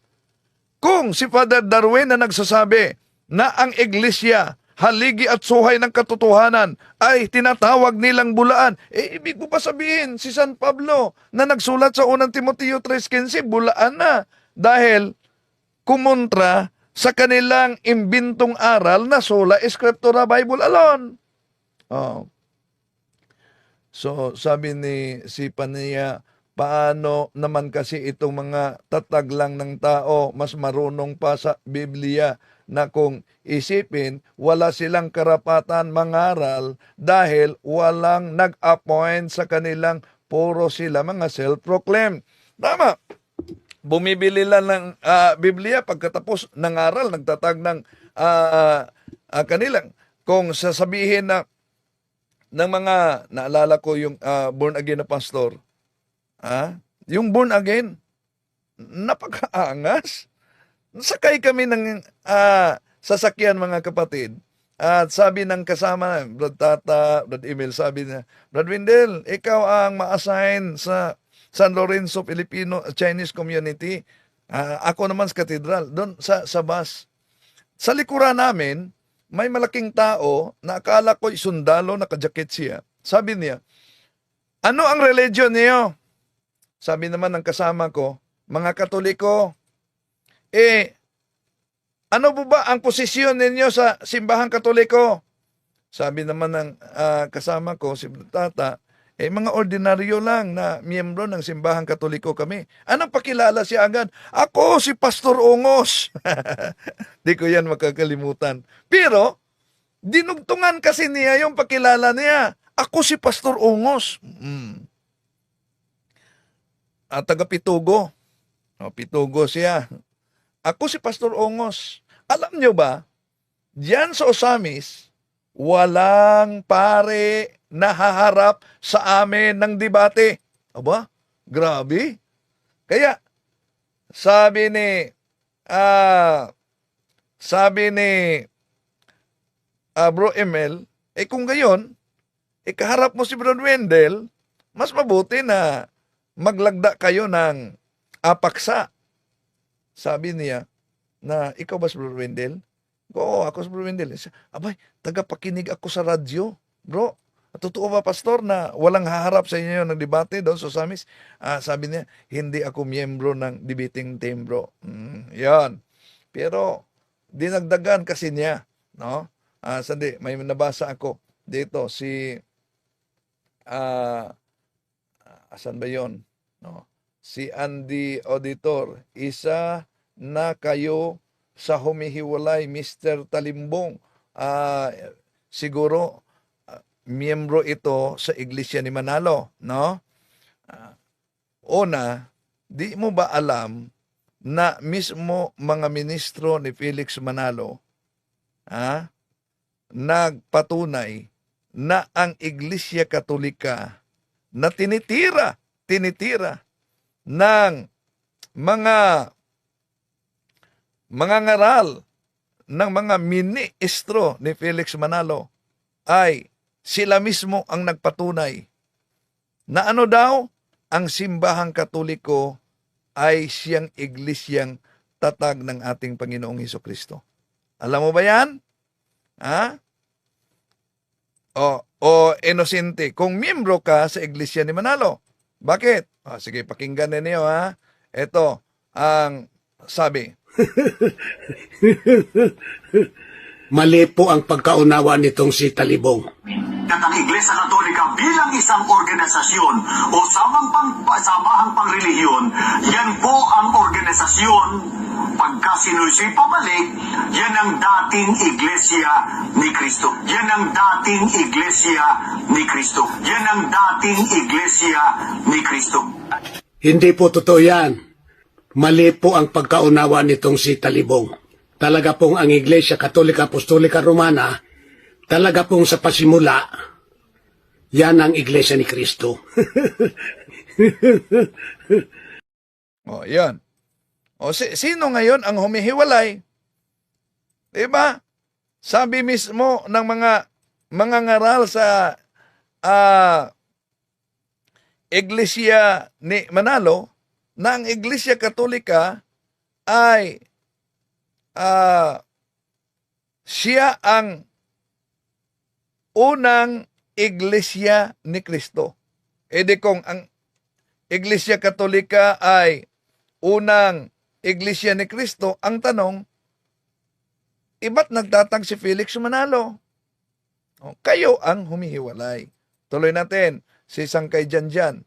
Kung si Father Darwin na nagsasabi na ang iglesia haligi at suhay ng katotohanan ay tinatawag nilang bulaan, ibig ko pa sabihin, si San Pablo na nagsulat sa unang Timoteo 3:15, bulaan na dahil kumontra sa kanilang imbintong aral na Sola Scriptura, Bible alone. So, sabi ni si Pania, paano naman kasi itong mga tatag lang ng tao mas marunong pa sa Biblia na kung isipin, wala silang karapatan mangaral dahil walang nag-appoint sa kanilang, puro sila mga self-proclaimed. Tama. Bumibili lang ng Biblia, pagkatapos nangaral, nagtatag ng kanilang. Kung sasabihin na ng mga, naalala ko yung born again na pastor, yung born again, napakaangas. Sakay kami ng sasakyan mga kapatid. At sabi ng kasama, Brad Tata, Brad Emil, sabi niya, Brad Windel, ikaw ang ma-assign sa San Lorenzo Filipino Chinese Community. Ako naman sa katedral, doon sa bus. Sa likuran namin, may malaking tao na akala ko sundalo, nakajakit siya. Sabi niya, ano ang religion niyo? Sabi naman ng kasama ko, mga Katoliko, ano po ba ang posisyon ninyo sa Simbahang Katoliko? Sabi naman ng kasama ko, si Tata, mga ordinaryo lang na miyembro ng Simbahang Katoliko kami. Anong pakilala siya agad? Ako si Pastor Ongos. Di ko yan makakalimutan. Pero, dinugtungan kasi niya yung pakilala niya. Ako si Pastor Ongos. At taga Pitugo. Pitugo siya. Ako si Pastor Ongos. Alam nyo ba, diyan sa Osamis, walang pare na haharap sa amin ng debate. Aba, grabe. Kaya, sabi ni Bro Emel, kung gayon, kaharap mo si Bro Wendell, mas mabuti na maglagda kayo ng apaksa. Sabi niya na, ikaw ba si Bro Wendell? Oo, ako si Bro Wendell. Abay, tagapakinig ako sa radyo. Bro, totoo ba, pastor, na walang haharap sa inyo ng debate doon sa Samis? Sabi niya, hindi ako miyembro ng debating team, bro. Yan. Pero, dinagdagan kasi niya, no? Sandi, may nabasa ako dito, asan ba yon? No? Si Andy Auditor, isa na kayo sa humihiwalay, Mr. Talimbong. Siguro, miyembro ito sa Iglesia ni Manalo, no? Una, di mo ba alam na mismo mga ministro ni Felix Manalo nagpatunay na ang Iglesia Katolika na tinitira ng mga ngaral ng mga ministro ni Felix Manalo ay sila mismo ang nagpatunay na ano daw, ang simbahang Katoliko ay siyang iglesyang tatag ng ating Panginoong Hesukristo. Alam mo ba yan? O inosente, kung miyembro ka sa Iglesia ni Manalo. Bakit? Sige, pakinggan ninyo Ito ang sabi. Mali po ang pagkaunawa nitong si Talibong. At ang Iglesia Katolika bilang isang organisasyon o samahang pangrelihiyon, yan po ang organisasyon. Pagka sinusi pabalik, yan ang dating Iglesia ni Kristo. Yan ang dating Iglesia ni Kristo. Yan ang dating Iglesia ni Kristo. Hindi po totoo yan. Mali po ang pagkaunawa nitong si Talibong. Talaga pong ang Iglesia Katolika Apostolika Romana, talaga pong sa pasimula, yan ang Iglesia ni Kristo. Yan. Sino ngayon ang humihiwalay? Diba? Sabi mismo ng mga ngaral sa Iglesia ni Manalo na ang Iglesia Katolika ay siya ang unang Iglesia ni Kristo. Di kung ang Iglesia Katolika ay unang Iglesia ni Kristo, ang tanong, iba't nagtatag si Felix Manalo? Kayo ang humihiwalay. Tuloy natin, si Sangkay Janjan.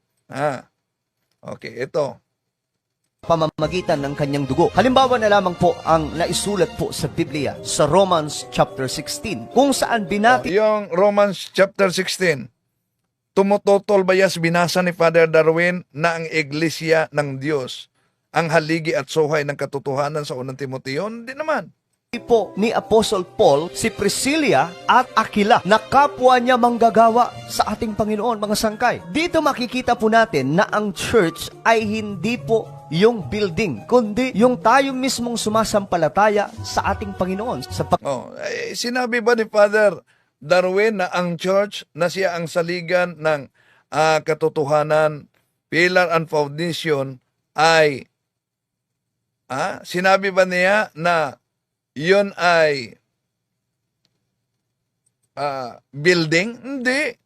Okay, ito. Pamamagitan ng kanyang dugo. Halimbawa na lamang po ang naisulat po sa Biblia sa Romans chapter 16, kung saan binati Yung Romans chapter 16, tumututol bayas binasa ni Father Darwin na ang Iglesia ng Diyos, ang haligi at suhay ng katotohanan sa unang Timoteo? Hindi naman. po ni Apostle Paul si Priscilla at Aquila na kapwa niya manggagawa sa ating Panginoon, mga sangkay. Dito makikita po natin na ang church ay hindi po yung building, kundi yung tayo mismong sumasampalataya sa ating Panginoon. Sinabi ba ni Father Darwin na ang church na siya ang saligan ng katotohanan, pillar and foundation ay sinabi ba niya na yun ay building? Hindi.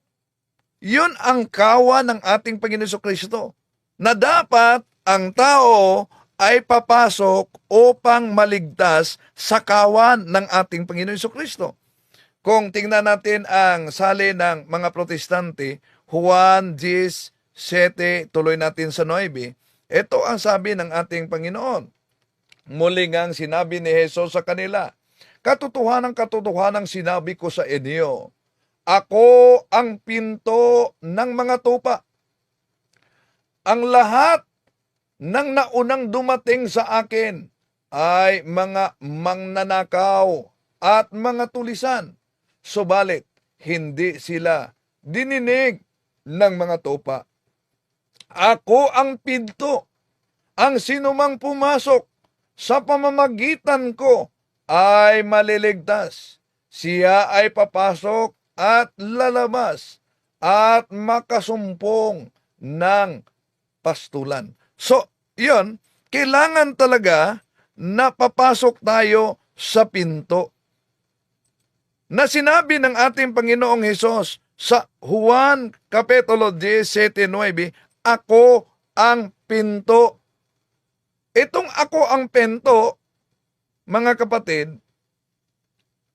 Yun ang kawa ng ating Panginoon Jesucristo, na dapat ang tao ay papasok upang maligtas sa kawan ng ating Panginoon Jesucristo. Kung tingnan natin ang sali ng mga protestante, Juan 10:7, tuloy natin sa 9, ito ang sabi ng ating Panginoon. Muli ngang sinabi ni Jesus sa kanila, katotohanan sinabi ko sa inyo, ako ang pinto ng mga tupa. Ang lahat ng naunang dumating sa akin ay mga mangnanakaw at mga tulisan, subalit hindi sila dininig ng mga tupa. Ako ang pinto, ang sinumang pumasok sa pamamagitan ko ay maliligtas. Siya ay papasok at lalabas at makasumpong ng pastulan. So, yun, kailangan talaga na papasok tayo sa pinto na sinabi ng ating Panginoong Hesus sa Juan Kapitulo 17:9, ako ang pinto. Itong ako ang pinto, mga kapatid,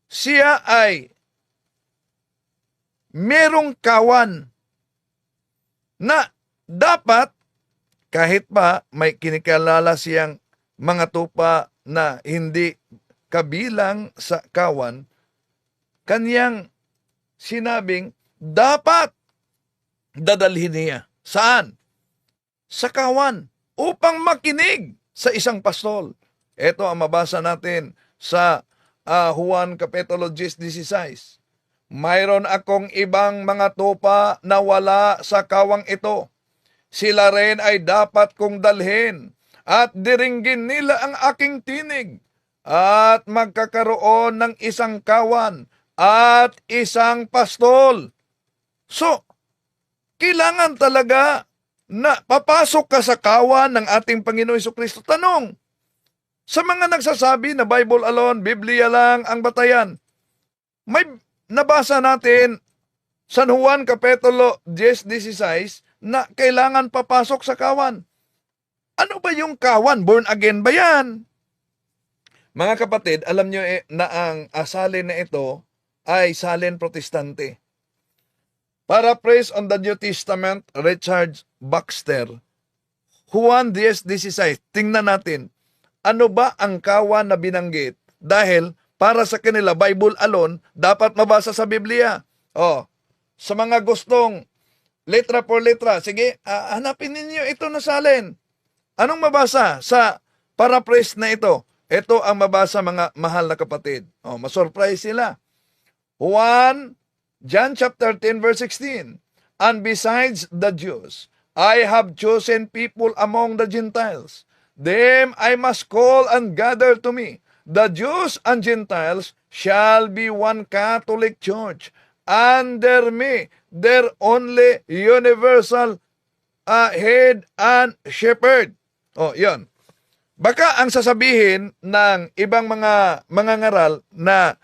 siya ay merong kawan na dapat kahit pa may kinikalala siyang mga tupa na hindi kabilang sa kawan, kanyang sinabing dapat dadalhin niya. Saan? Sa kawan upang makinig sa isang pastol. Ito ang mabasa natin sa Juan Kapitulo 16. Mayroon akong ibang mga tupa na wala sa kawang ito. Sila rin ay dapat kong dalhin at diringgin nila ang aking tinig at magkakaroon ng isang kawan at isang pastol. So, kailangan talaga na papasok ka sa kawan ng ating Panginoon Jesucristo. Tanong, sa mga nagsasabi na Bible alone, Biblia lang ang batayan, may nabasa natin San Juan Kapitulo 10:16 na kailangan papasok sa kawan. Ano ba yung kawan? Born again ba yan? Mga kapatid, alam nyo na ang salin na ito ay salin protestante. Paraphrase on the New Testament, Richard Baxter. Juan 10:16. Tingnan natin, ano ba ang kawan na binanggit? Dahil para sa kanila, Bible alone, dapat mabasa sa Biblia. Sa mga gustong letra por letra, sige, hanapin ninyo ito na salin. Anong mabasa sa paraphrase na ito? Ito ang mabasa, mga mahal na kapatid. Masurprise sila. John chapter 10 verse 16. And besides the Jews, I have chosen people among the Gentiles. Them I must call and gather to me. The Jews and Gentiles shall be one Catholic Church. Under me, their only universal head and shepherd. Yun. Baka ang sasabihin ng ibang mga ngaral na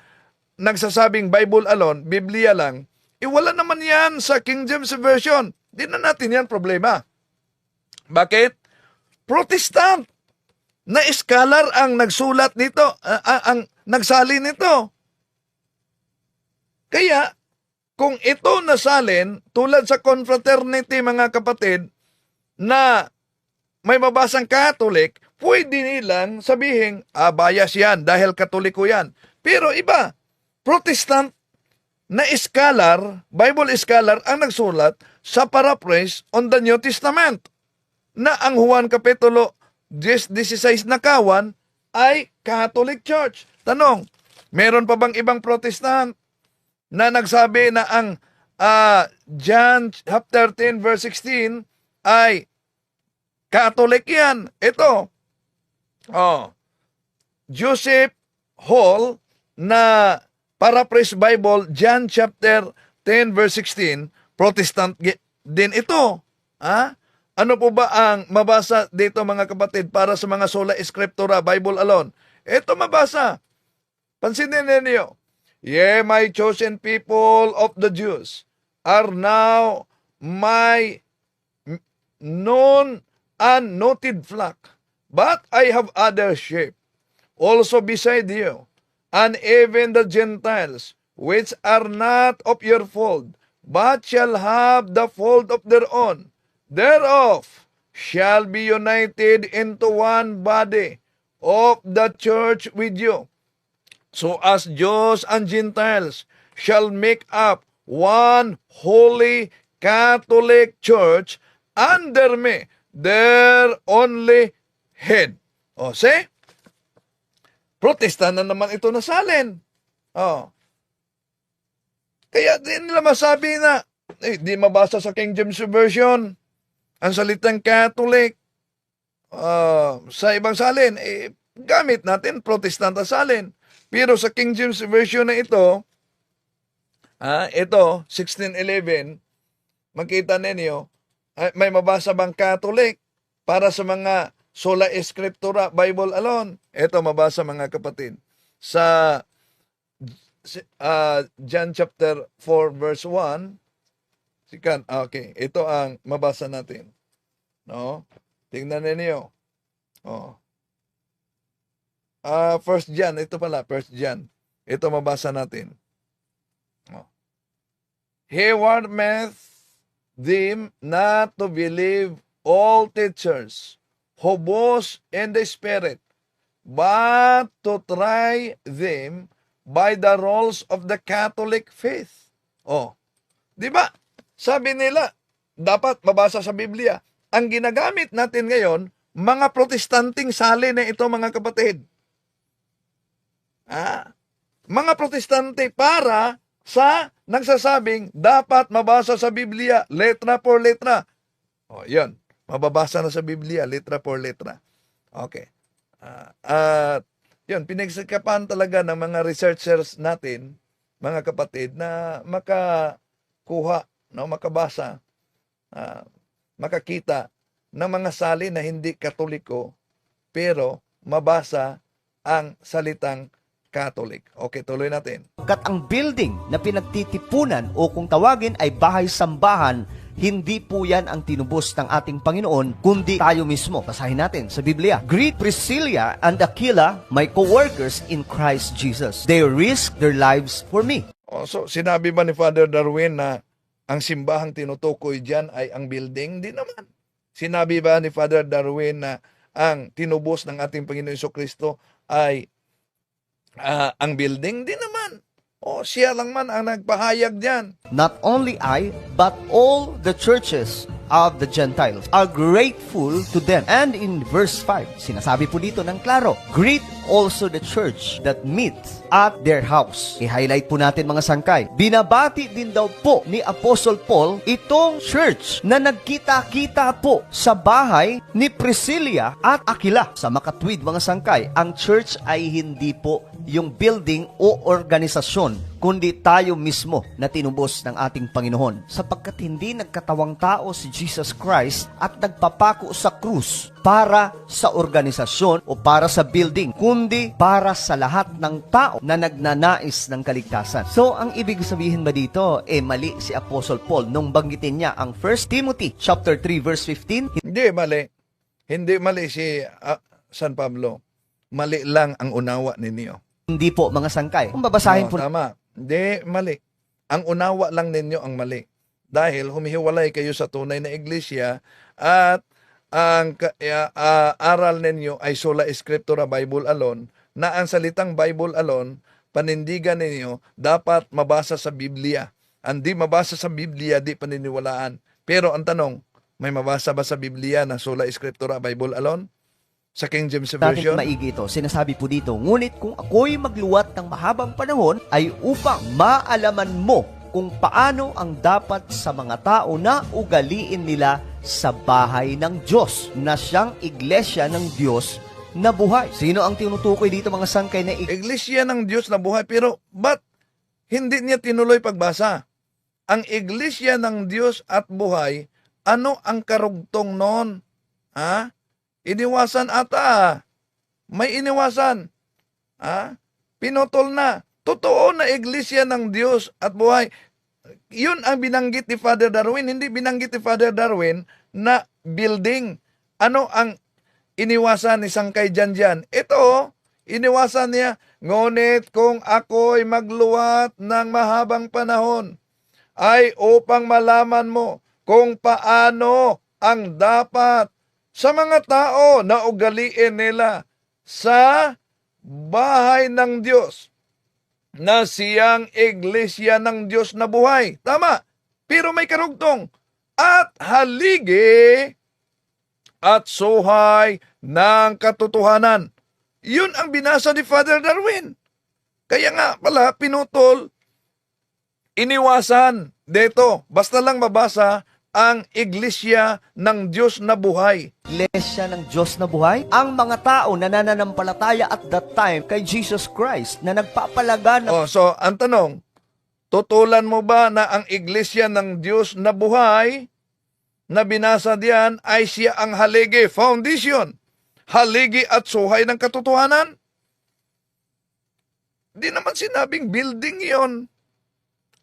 nagsasabing Bible alone, Biblia lang, wala naman yan sa King James Version. Di na natin yan problema. Bakit? Protestant na scholar ang nagsulat nito, ang nagsalin nito. Kaya, kung ito nasalin, tulad sa confraternity, mga kapatid, na may mabasang Catholic, pwede nilang sabihin, bias yan dahil Katoliko yan. Pero iba, Protestant na scholar, Bible scholar, ang nagsulat sa paraphrase on the New Testament na ang Juan Kapitulo 10:16 na kawan ay Catholic Church. Tanong, meron pa bang ibang Protestant na nagsabi na ang John chapter 10 verse 16 ay Catholic yan? Ito, Joseph Hall na Paraphrase Bible, John chapter 10 verse 16, Protestant din ito. Ano po ba ang mabasa dito, mga kapatid, para sa mga sola scriptura, Bible alone? Ito mabasa. Pansinin ninyo. Ye, my chosen people of the Jews are now my known and noted flock, but I have other sheep also beside you, and even the Gentiles, which are not of your fold, but shall have the fold of their own. Thereof shall be united into one body of the church with you. So as Jews and Gentiles shall make up one holy Catholic Church under me, their only head. See? Protestant na naman ito nasalin. Kaya di nila masabi na, di mabasa sa King James Version ang salitang Catholic. Sa ibang salin, gamit natin Protestant na salin. Pero sa King James Version na ito, 1611, makita ninyo, may mabasa bang Catholic para sa mga sola scriptura, Bible alone? Ito mabasa mga kapatid. Sa John chapter 4 verse 1, okay, ito ang mabasa natin. No? Tingnan ninyo. Oh. First John, ito pala, First John. Ito mabasa natin. Oh. He warneth them not to believe all teachers who boast in the Spirit, but to try them by the rules of the Catholic faith. Oh, di ba? Sabi nila, dapat mabasa sa Biblia. Ang ginagamit natin ngayon, mga protestanting sali na ito, mga kapatid. Mga protestante para sa nagsasabing dapat mabasa sa Biblia, letra por letra. O, yun. Mababasa na sa Biblia, letra por letra. Okay. At yun, pinagsikapan talaga ng mga researchers natin, mga kapatid, na makakuha, no, makabasa, makakita ng mga sali na hindi Katoliko, pero mabasa ang salitang Catholic. Okay, tuloy natin. Kat ang building na pinagtitipunan o kung tawagin ay bahay-sambahan, hindi po yan ang tinubos ng ating Panginoon, kundi tayo mismo. Basahin natin sa Biblia. Greet Priscilla and Aquila, my co-workers in Christ Jesus. They risked their lives for me. So, sinabi ba ni Father Darwin na ang simbahang tinutukoy dyan ay ang building? Di naman. Sinabi ba ni Father Darwin na ang tinubos ng ating Panginoon Jesucristo ay ang building? Di naman. Siya lang man ang nagpahayag diyan. Not only I, but all the churches of the Gentiles are grateful to them. And in verse 5, sinasabi po dito ng klaro, greet also the church that meets at their house. I-highlight po natin mga sangkay. Binabati din daw po ni Apostle Paul itong church na nagkita-kita po sa bahay ni Priscilla at Aquila. Sa makatwid mga sangkay, ang church ay hindi po yung building o organisasyon, kundi tayo mismo na tinubos ng ating Panginoon. Sapagkat hindi nagkatawang tao si Jesus Christ at nagpapako sa krus para sa organisasyon o para sa building, kundi para sa lahat ng tao na nagnanais ng kaligtasan. So, ang ibig sabihin ba dito, mali si Apostle Paul nung banggitin niya ang 1 Timothy chapter 3 verse 15? Hindi mali. Hindi mali si San Pablo. Mali lang ang unawa ninyo. Hindi po mga sangkay. Kung babasahin po Tama. Hindi, mali. Ang unawa lang ninyo ang mali. Dahil humihiwalay kayo sa tunay na iglesia at ang aral ninyo ay sola scriptura, Bible alone, na ang salitang Bible alone, panindigan ninyo, dapat mabasa sa Biblia. Ang di mabasa sa Biblia, di paniniwalaan. Pero ang tanong, may mabasa ba sa Biblia na sola scriptura, Bible alone? Sa King James Version? Maigi ito. Sinasabi po dito, ngunit kung ako'y magluwat ng mahabang panahon ay upang maalaman mo kung paano ang dapat sa mga tao na ugaliin nila sa bahay ng Diyos, na siyang iglesia ng Diyos na buhay. Sino ang tinutukoy dito mga sangkay na iglesia ng Diyos na buhay? Pero ba't hindi niya tinuloy pagbasa? Ang iglesia ng Diyos at buhay, ano ang karugtong noon? Iniwasan ata. May iniwasan. Pinutol na. Totoo na iglesia ng Diyos at buhay. Yun ang binanggit ni Father Darwin. Hindi binanggit ni Father Darwin na building. Ano ang iniwasan ni Sangkay Janjan? Ito, iniwasan niya, ngunit kung ako'y magluwat ng mahabang panahon, ay upang malaman mo kung paano ang dapat sa mga tao na ugaliin nila sa bahay ng Diyos, na siyang iglesia ng Diyos na buhay. Tama. Pero may karugtong. At haligi at suhay ng katotohanan. Yun ang binasa ni Father Darwin. Kaya nga pala, pinutol, iniwasan dito. Basta lang mabasa ang iglesia ng Diyos na buhay. iglesia ng Diyos na buhay? Ang mga tao na nananampalataya at that time kay Jesus Christ na nagpapalagan ng So, ang tanong, tutulan mo ba na ang iglesia ng Diyos na buhay na binasa diyan ay siya ang haligi, foundation, haligi at suhay ng katotohanan? Di naman sinabing building yon.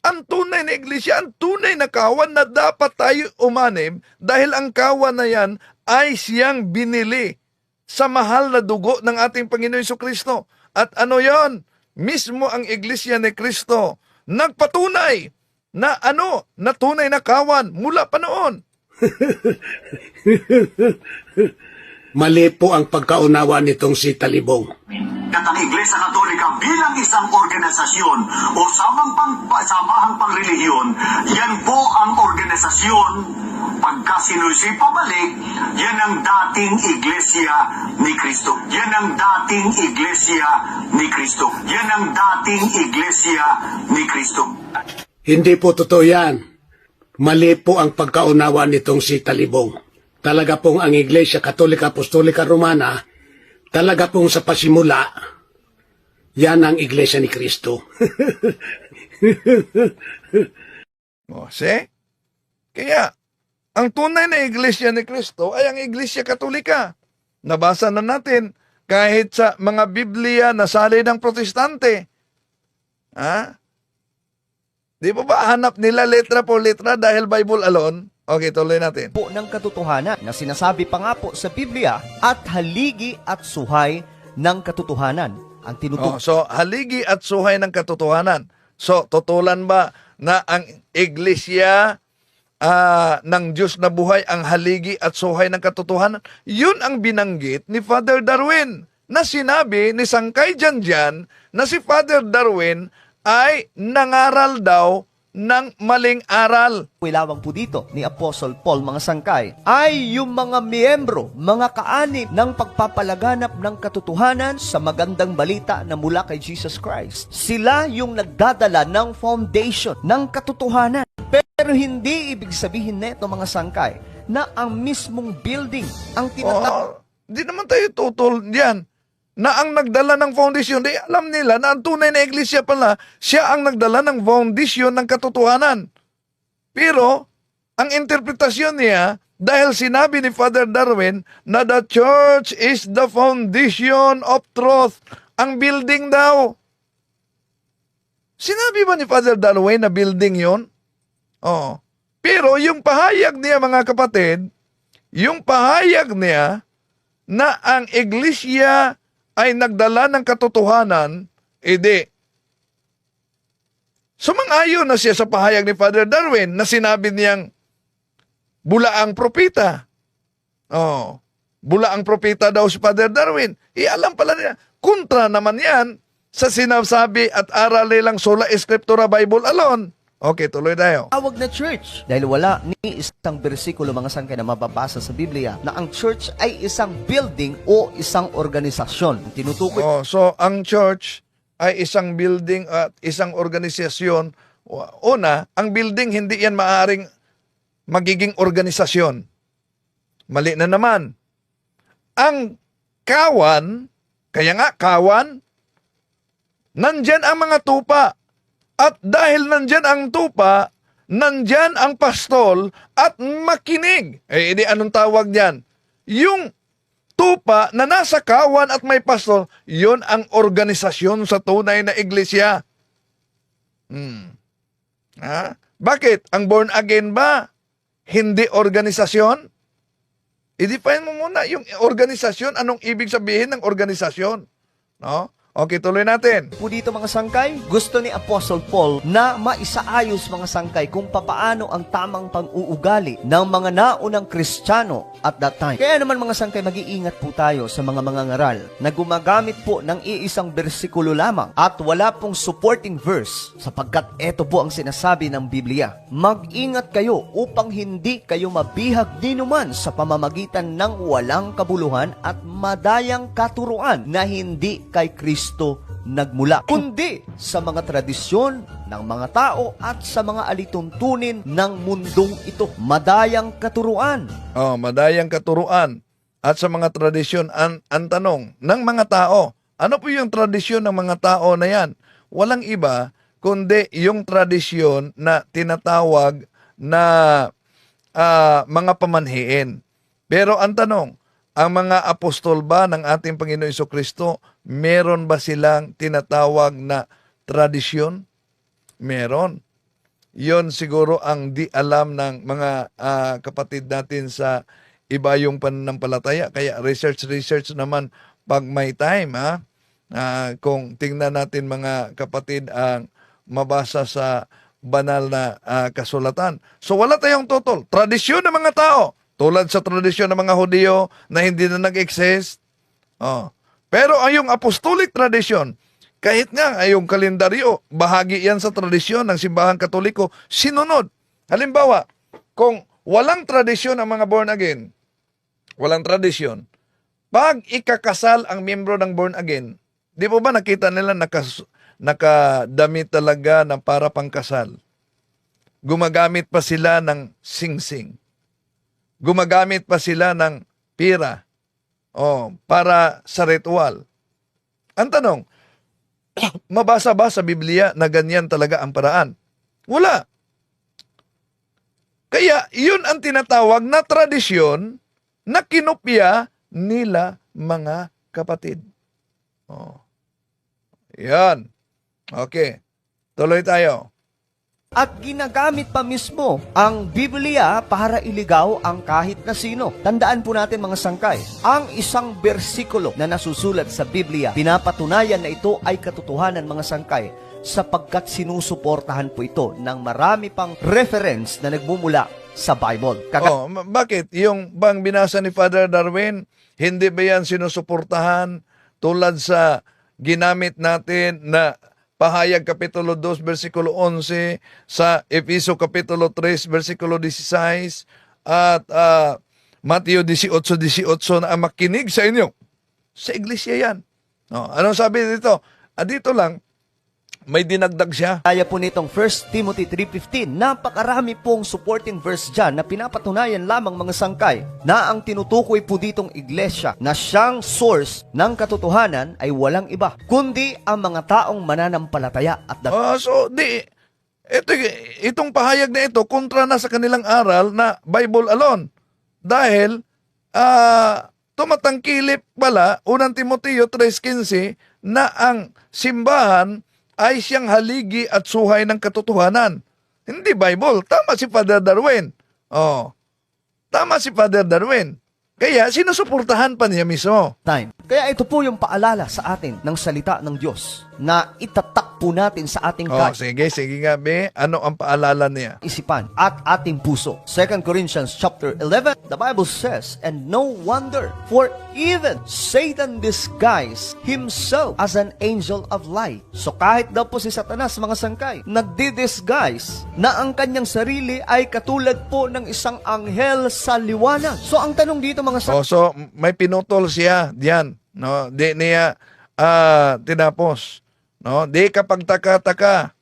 Ang tunay na iglesia, ang tunay na kawan na dapat tayo umanim dahil ang kawan na yan ay siyang binili sa mahal na dugo ng ating Panginoon Jesucristo. At ano yon? Mismo ang iglesia ni Kristo nagpatunay na na tunay na kawan mula pa noon. Mali po ang pagkaunawa nitong si Talibong. At ang Iglesia Katolika bilang isang organisasyon o samahang pangrelihiyon, yan po ang organisasyon pagka sinusi pabalik, yan ang dating Iglesia ni Kristo. Yan ang dating Iglesia ni Kristo. Yan ang dating Iglesia ni Kristo. Hindi po totoo yan. Mali po ang pagkaunawa nitong si Talibong. Talaga pong ang Iglesia Katolika Apostolika Romana, talaga pong sa pasimula, yan ang Iglesia ni Kristo. See? Kaya, ang tunay na iglesia ni Kristo ay ang Iglesia Katolika. Nabasa na natin kahit sa mga Biblia na sali ng Protestante. Ha? Di ba hanap nila letra por letra dahil Bible alone? Okay, tuloy natin. Po ng katotohanan na sinasabi pa nga po sa Biblia at haligi at suhay ng katotohanan. Ang tinutukoy So, haligi at suhay ng katotohanan. So, tutulan ba na ang iglesia ng Diyos na buhay ang haligi at suhay ng katotohanan? Yun ang binanggit ni Father Darwin na sinabi ni Sangkay Janjan na si Father Darwin ay nangaral daw ng maling aral. lamang po dito ni Apostle Paul, mga sangkay, ay yung mga miyembro, mga kaanib ng pagpapalaganap ng katotohanan sa magandang balita na mula kay Jesus Christ. Sila yung nagdadala ng foundation ng katotohanan. Pero hindi ibig sabihin neto, mga sangkay, na ang mismong building ang tinatawag. Di naman tayo tutol diyan na ang nagdala ng foundation, di alam nila na ang tunay na iglesia pala, siya ang nagdala ng foundation ng katotohanan. Pero, ang interpretasyon niya, dahil sinabi ni Father Darwin na the church is the foundation of truth, ang building daw. Sinabi ba ni Father Darwin na building yon? Oo. Pero yung pahayag niya, mga kapatid, yung pahayag niya na ang iglesia ay nagdala ng katotohanan, edi. Sumang-ayon na siya sa pahayag ni Father Darwin na sinabi niyang bulaang propeta. Bulaang propeta daw si Father Darwin. Alam pala niya, kontra naman yan sa sinasabi at aral nilang sola scriptura Bible alone. Okay, tuloy tayo. Tawag na church dahil wala ni isang bersikulo, mga sangkay, na mababasa sa Biblia na ang church ay isang building o isang organisasyon. Tinutukoy So, ang church ay isang building at isang organisasyon. Una, ang building hindi yan maaaring magiging organisasyon. Mali na naman. Ang kawan, kaya nga kawan, nandyan ang mga tupa. At dahil nandyan ang tupa, nandyan ang pastol at makinig. Di anong tawag diyan? Yung tupa na nasa kawan at may pastol, yun ang organisasyon sa tunay na iglesia. Bakit? Ang born again ba hindi organisasyon? I-define mo muna yung organisasyon. Anong ibig sabihin ng organisasyon? No? Okay, tuloy natin. po dito, mga sangkay, gusto ni Apostle Paul na maisaayos, mga sangkay, kung papaano ang tamang pang-uugali ng mga naunang Kristiyano at that time. Kaya naman, mga sangkay, mag-iingat po tayo sa mga mangangaral na gumagamit po ng iisang bersikulo lamang at wala pong supporting verse, sapagkat ito po ang sinasabi ng Biblia. Mag-ingat kayo upang hindi kayo mabihag dinuman sa pamamagitan ng walang kabuluhan at madayang katuruan na hindi kay Kristo nagmula, kundi sa mga tradisyon ng mga tao at sa mga alituntunin ng mundong ito. Madayang katuruan. Madayang katuruan at sa mga tradisyon. Ang tanong ng mga tao, ano po yung tradisyon ng mga tao na yan? Walang iba kundi yung tradisyon na tinatawag na mga pamanhiin. Pero ang tanong, ang mga apostol ba ng ating Panginoon Jesucristo, meron ba silang tinatawag na tradisyon? Meron. Yon siguro ang di alam ng mga kapatid natin sa iba yung pananampalataya. Kaya research naman pag may time. Kung tingnan natin mga kapatid ang mabasa sa banal na kasulatan. So wala tayong totoo. Tradisyon ng mga tao. Tulad sa tradisyon ng mga Hudyo na hindi na nag-exist. Pero ang yung apostolic tradisyon, kahit nga ay yung kalendaryo, bahagi yan sa tradisyon ng simbahan Katoliko, sinunod. Halimbawa, kung walang tradisyon ang mga born again, walang tradisyon, pag ikakasal ang miyembro ng born again, di po ba nakita nila nakadamit talaga na para pangkasal? Gumagamit pa sila ng singsing. Gumagamit pa sila ng pira para sa ritual. Ang tanong, mabasa ba sa Biblia na ganyan talaga ang paraan? Wala. Kaya yun ang tinatawag na tradisyon na kinopya nila mga kapatid. Yan. Okay. Tuloy tayo. At ginagamit pa mismo ang Biblia para iligaw ang kahit na sino. Tandaan po natin mga sangkay, ang isang bersikulo na nasusulat sa Biblia, pinapatunayan na ito ay katotohanan mga sangkay sapagkat sinusuportahan po ito ng marami pang reference na nagmumula sa Bible. Bakit? Yung bang binasa ni Father Darwin, hindi ba yan sinusuportahan tulad sa ginamit natin na Pahayag Kapitulo 2, versikulo 11, sa Efeso Kapitulo 3, versikulo 16, at Mateo 18:18 na makinig sa inyo. Sa iglesia yan. Anong sabi dito? Dito lang, may dinagdag siya. Kaya po nitong 1 Timothy 3:15, napakarami pong supporting verse dyan na pinapatunayan lamang mga sangkay na ang tinutukoy po ditong iglesia na siyang source ng katotohanan ay walang iba, kundi ang mga taong mananampalataya at itong pahayag na ito, kontra na sa kanilang aral na Bible alone. Dahil, tumatangkilip pala, 1 Timoteo 3:15, na ang simbahan ay siyang haligi at suhay ng katotohanan. Hindi Bible. Tama si Father Darwin. Tama si Father Darwin. Kaya sinusuportahan pa niya mismo. time. Kaya ito po yung paalala sa atin ng salita ng Diyos na itatak po natin sa ating Sige nga be. Ano ang paalala niya? isipan at ating puso. 2 Corinthians chapter 11, the Bible says, "And no wonder, for even Satan disguised himself as an angel of light." So kahit daw po si Satanas, mga sangkay, nagdi-disguise na ang kanyang sarili ay katulad po ng isang anghel sa liwanag. So ang tanong dito mga sangkay, So may pinutol siya diyan, no? Di niya tinapos, no? Di kapag taka-taka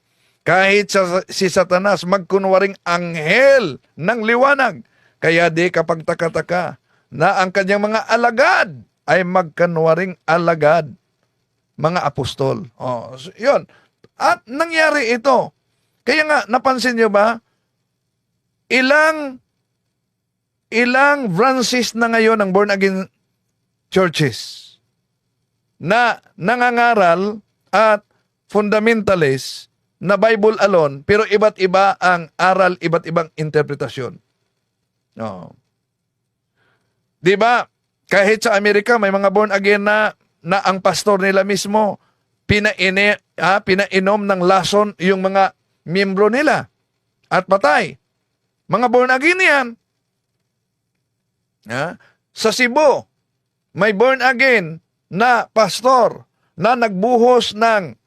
kahit si Satanas magkunwaring anghel ng liwanag, kaya di kapag taka-taka na ang kanyang mga alagad ay magkunwaring alagad, mga apostol. So, yun. At nangyari ito. Kaya nga napansin niyo ba, ilang branches na ngayon ng born again churches na nangangaral at fundamentalist na Bible alone, pero iba't iba ang aral, iba't ibang interpretasyon. Di ba? Kahit sa Amerika may mga born again na ang pastor nila mismo pinainom ng lason yung mga miyembro nila at patay. Mga born again yan. Sa Cebu, may born again na pastor na nagbuhos ng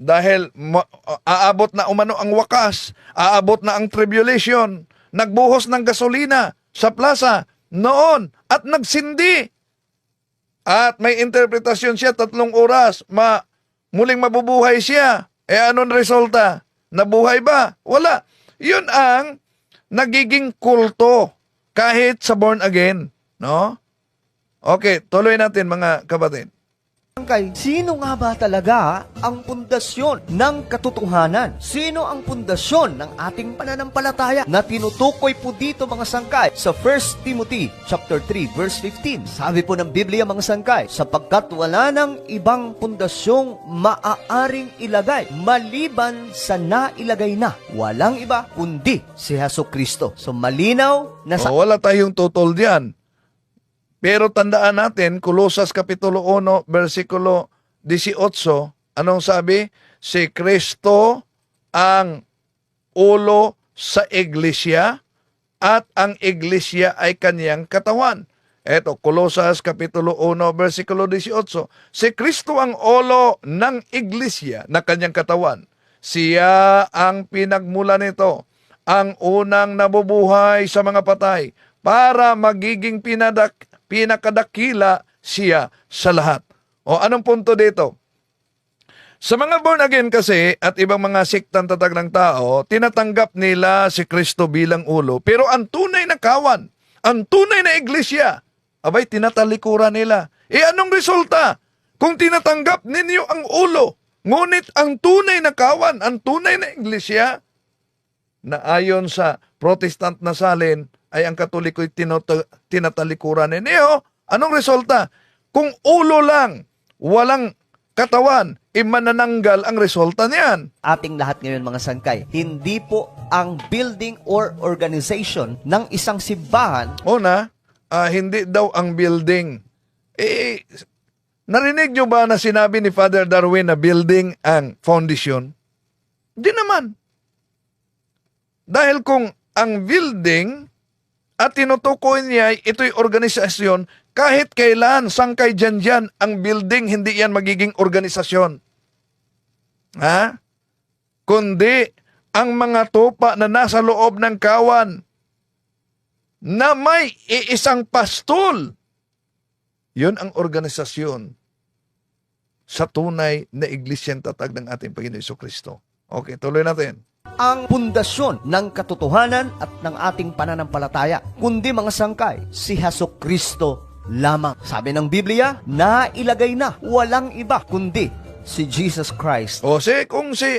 dahil aabot na umano ang wakas, aabot na ang tribulation, nagbuhos ng gasolina sa plaza noon at nagsindi. At may interpretasyon siya 3 oras, muling mabubuhay siya. Anong resulta? Nabuhay ba? Wala. Yun ang nagiging kulto kahit sa born again, no? Okay, tuloy natin mga kapatid. Sangkay, sino nga ba talaga ang pundasyon ng katotohanan? Sino ang pundasyon ng ating pananampalataya na tinutukoy po dito mga sangkay sa 1 Timothy chapter 3 verse 15? Sabi po ng Biblia mga sangkay, sapagkat wala ng ibang pundasyong maaaring ilagay maliban sa nailagay na. Walang iba kundi si Jesucristo. So malinaw na sa Wala tayong tutol diyan. Pero tandaan natin, Kolosas Kapitulo 1, versikulo 18, anong sabi? Si Kristo ang ulo sa iglesia at ang iglesia ay kanyang katawan. Eto, Kolosas Kapitulo 1, versikulo 18. Si Kristo ang ulo ng iglesia na kanyang katawan. Siya ang pinagmula nito, ang unang nabubuhay sa mga patay, para magiging pinakadakila siya sa lahat. O anong punto dito? Sa mga born again kasi at ibang mga siktang tatag ng tao, tinatanggap nila si Kristo bilang ulo. Pero ang tunay na kawan, ang tunay na iglesia, abay tinatalikuran nila. Anong resulta? Kung tinatanggap ninyo ang ulo, ngunit ang tunay na kawan, ang tunay na iglesia, na ayon sa Protestant na salin, ay ang Katoliko'y tinatalikuran ninyo. Anong resulta? Kung ulo lang, walang katawan, manananggal ang resulta niyan. ating lahat ngayon mga sangkay, hindi po ang building or organization ng isang simbahan Una, hindi daw ang building. Narinig nyo ba na sinabi ni Father Darwin na building ang foundation? Di naman. Dahil kung ang building at tinutukoy niya ito'y organisasyon, kahit kailan, sangkay dyan, ang building, hindi yan magiging organisasyon. Ha? Kundi, ang mga tupa na nasa loob ng kawan, na may iisang pastol, yun ang organisasyon sa tunay na iglesyang tatag ng ating Panginoon Jesucristo. Okay, tuloy natin. ang pundasyon ng katotohanan at ng ating pananampalataya, kundi mga sangkay, si Jesucristo lamang. Sabi ng Biblia, nailagay na, walang iba kundi si Jesus Christ. O kung si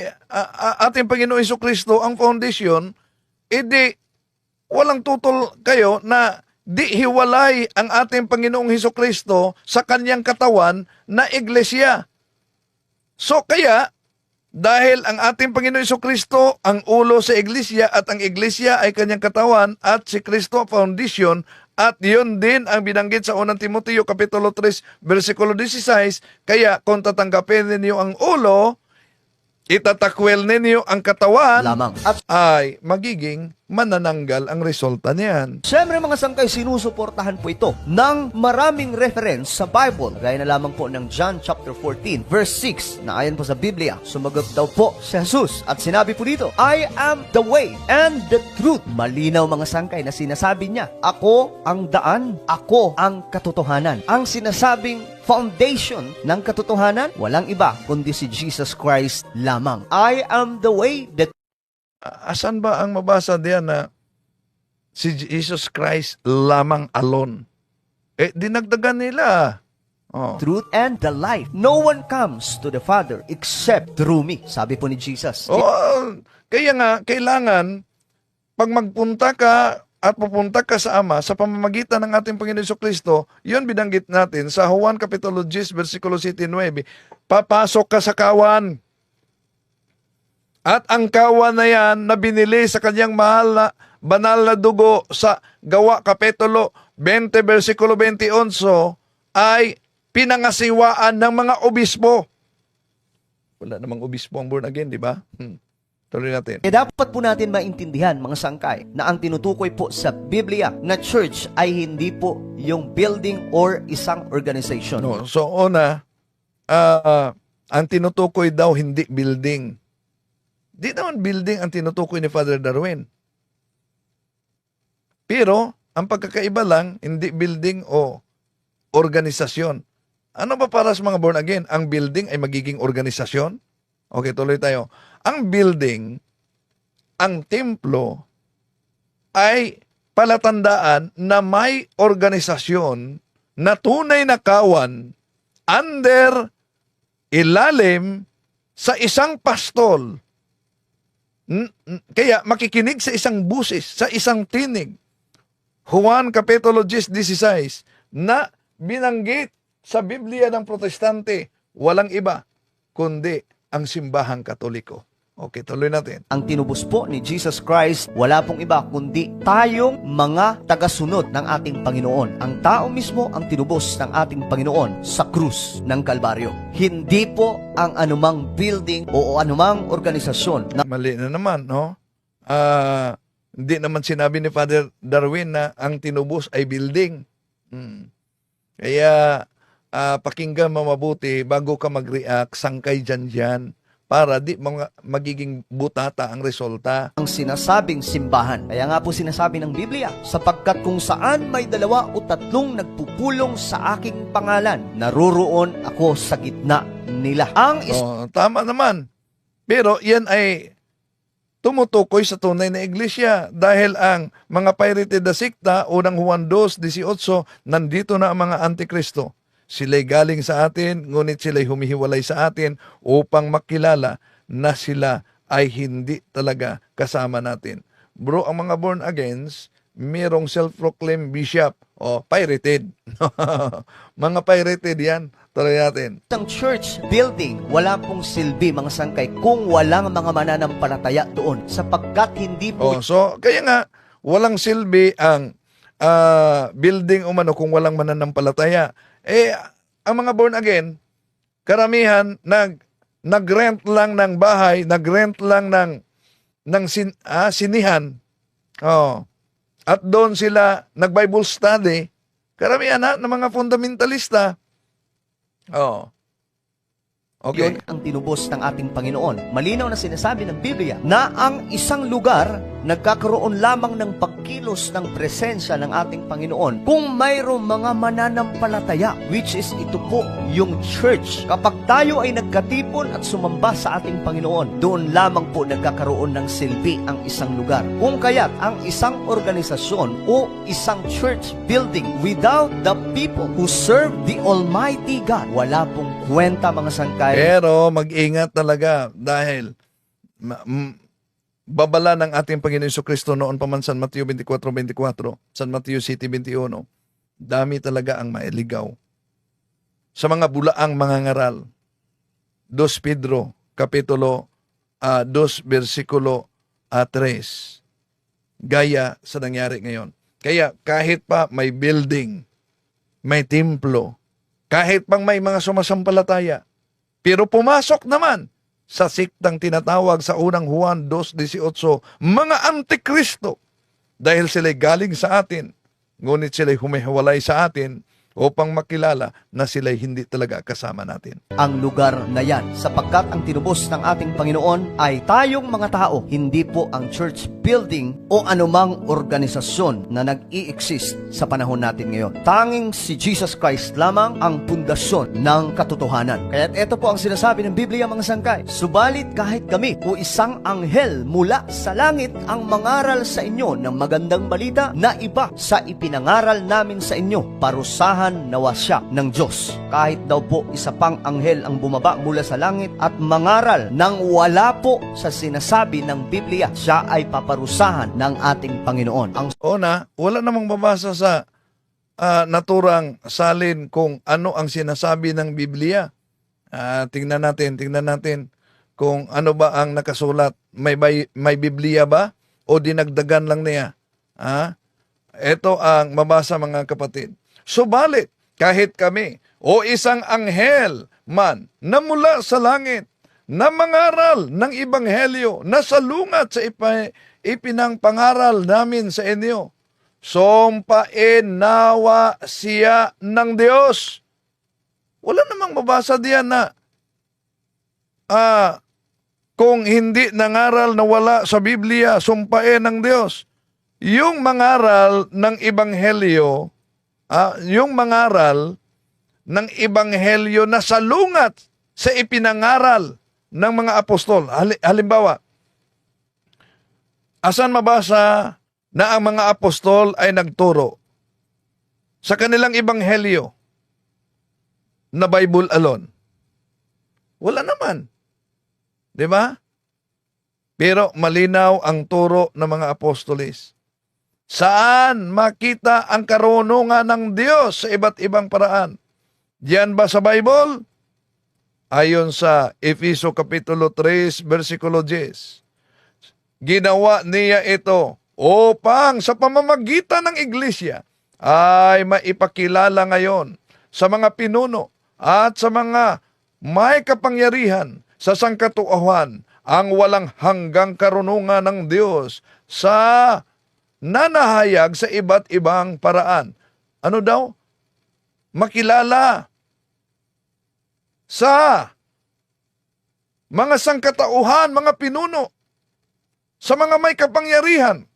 ating Panginoon Jesucristo ang foundation, edi walang tutol kayo na di hiwalay ang ating Panginoong Jesucristo sa kanyang katawan na iglesia. So kaya, dahil ang ating Panginoon Jesucristo ang ulo sa iglesia at ang iglesia ay kanyang katawan at si Kristo foundation, at yun din ang binanggit sa 1 Timoteo Kapitulo 3 versikulo 16, kaya kung tatanggapin ninyo ang ulo, itatakwil ninyo ang katawan Lamang. At ay magiging manananggal ang resulta niyan. siyempre mga sangkay, sinusuportahan po ito ng maraming reference sa Bible. Gaya na lamang po ng John chapter 14 verse 6 na ayon po sa Biblia, sumagot daw po si Jesus at sinabi po dito, I am the way and the truth. Malinaw mga sangkay na sinasabi niya, ako ang daan, ako ang katotohanan. Ang sinasabing foundation ng katotohanan, walang iba kundi si Jesus Christ lamang. I am the way, the Asan ba ang mabasa diyan na si Jesus Christ lamang alone? Dinagdagan nila. Oh. truth and the life. No one comes to the Father except through me. Sabi po ni Jesus. Kaya nga, kailangan, pag magpunta ka at pupunta ka sa Ama sa pamamagitan ng ating Panginoon Jesucristo, yun binanggit natin sa Juan Kapitulo 10, versikulo 7, papasok ka sa kawan. At ang kawan na yan na binili sa kanyang mahal na banal na dugo sa Gawa Kapitulo 20, versikulo 21, ay pinangasiwaan ng mga obispo. Wala namang obispo ang born again, di ba? Tuloy natin. Dapat po natin maintindihan mga sangkay na ang tinutukoy po sa Biblia na church ay hindi po yung building or isang organization. No, so una, ang tinutukoy daw hindi building. Di naman building ang tinutukoy ni Father Darwin. Pero, ang pagkakaiba lang, hindi building o organisasyon. Ano ba para sa mga born again? Ang building ay magiging organisasyon? Okay, tuloy tayo. Ang building, ang templo, ay palatandaan na may organisasyon na tunay na kawan under, ilalim, sa isang pastol. Kaya makikinig sa isang busis, sa isang tinig. Juan Kapitulo 10:16 na binanggit sa Biblia ng Protestante, walang iba kundi ang simbahang Katoliko. Okay, tuloy natin. Ang tinubos po ni Jesus Christ, wala pong iba kundi tayong mga tagasunod ng ating Panginoon. Ang tao mismo ang tinubos ng ating Panginoon sa krus ng Kalbaryo. Hindi po ang anumang building o anumang organisasyon na Mali na naman, no? Hindi naman sinabi ni Father Darwin na ang tinubos ay building. Kaya, pakinggan mo mabuti bago ka mag-react, sangkay dyan para di magiging butata ang resulta. ang sinasabing simbahan. Kaya nga po sinasabi ng Biblia, sapagkat kung saan may 2 o 3 nagpupulong sa aking pangalan, naroroon ako sa gitna nila. Ang Tama naman. Pero yan ay tumutukoy sa tunay na iglesia dahil ang mga pirated na sikta, unang Juan 2:18, nandito na ang mga antikristo. Sila'y galing sa atin, ngunit sila'y humihiwalay sa atin upang makilala na sila ay hindi talaga kasama natin. Bro, ang mga born agains, mayroong self-proclaimed bishop o pirated. Mga pirated yan. Tuloy natin. isang church building, wala pong silbi mga sangkay kung walang mga mananampalataya doon sapagkat hindi po So, kaya nga, walang silbi ang building umano kung walang mananampalataya. Ang mga born again, karamihan nag-rent lang ng bahay, nag-rent lang ng sinihan. At doon sila nag-Bible study. Karamihan ng mga fundamentalista. Okay. yun ang tinubos ng ating Panginoon. Malinaw na sinasabi ng Biblia na ang isang lugar nagkakaroon lamang ng pagkilos ng presensya ng ating Panginoon kung mayroong mga mananampalataya, which is ito po yung church. Kapag tayo ay nagkatipon at sumamba sa ating Panginoon, doon lamang po nagkakaroon ng silbi ang isang lugar. Kung kaya't ang isang organisasyon o isang church building without the people who serve the Almighty God, wala pong kwenta mga sangkay. Pero mag-ingat talaga dahil babala ng ating Panginoon Jesucristo noon pa man San Mateo 24:24, San Mateo City 21, dami talaga ang mailigaw. Sa mga bulaang mga ngaral, 2 Pedro, Kapitulo 2, versikulo 3, gaya sa nangyari ngayon. Kaya kahit pa may building, may templo, kahit pang may mga sumasampalataya, pero pumasok naman sa siktang tinatawag sa unang Juan 2:18, mga antikristo, dahil sila'y galing sa atin, ngunit sila'y humihiwalay sa atin upang makilala na sila'y hindi talaga kasama natin. Ang lugar na yan sapagkat ang tinubos ng ating Panginoon ay tayong mga tao, hindi po ang church building o anumang organisasyon na nag-i-exist sa panahon natin ngayon. Tanging si Jesus Christ lamang ang pundasyon ng katotohanan. Kaya't ito po ang sinasabi ng Biblia mga sangkay, subalit kahit kami o isang anghel mula sa langit ang mangaral sa inyo ng magandang balita na iba sa ipinangaral namin sa inyo, parusahan nawa siya ng Diyos. Kahit daw po isa pang anghel ang bumaba mula sa langit at mangaral nang wala po sa sinasabi ng Biblia, siya ay paparusahan ng ating Panginoon. Ang Wala namang babasa sa naturang salin kung ano ang sinasabi ng Biblia. Tingnan natin kung ano ba ang nakasulat. May Biblia ba o dinagdagan lang niya? Ito ang mabasa mga kapatid. Subalit, kahit kami o isang anghel man na mula sa langit na mangaral ng ebanghelyo na salungat sa ipinangpangaral namin sa inyo, sumpain nawa siya ng Diyos. Wala namang mabasa diyan na kung hindi nangaral na wala sa Biblia, sumpain ng Diyos. Yung mangaral ng ebanghelyo, yung mangaral ng ebanghelyo na salungat sa ipinangaral ng mga apostol. Halimbawa, asan mabasa na ang mga apostol ay nagturo? Sa kanilang ebanghelyo. na Bible alone? Wala naman. 'Di ba? Pero malinaw ang turo ng mga apostoles. Saan makita ang karunungan ng Diyos sa iba't ibang paraan? Diyan ba sa Bible? Ayon sa Efeso Kapitulo 3, versikulo 10. Ginawa niya ito upang sa pamamagitan ng iglesia ay maipakilala ngayon sa mga pinuno at sa mga may kapangyarihan sa sangkatauhan ang walang hanggang karunungan ng Diyos sa nanahayag sa iba't ibang paraan. Ano daw? Makilala sa mga sangkatauhan, mga pinuno, sa mga may kapangyarihan,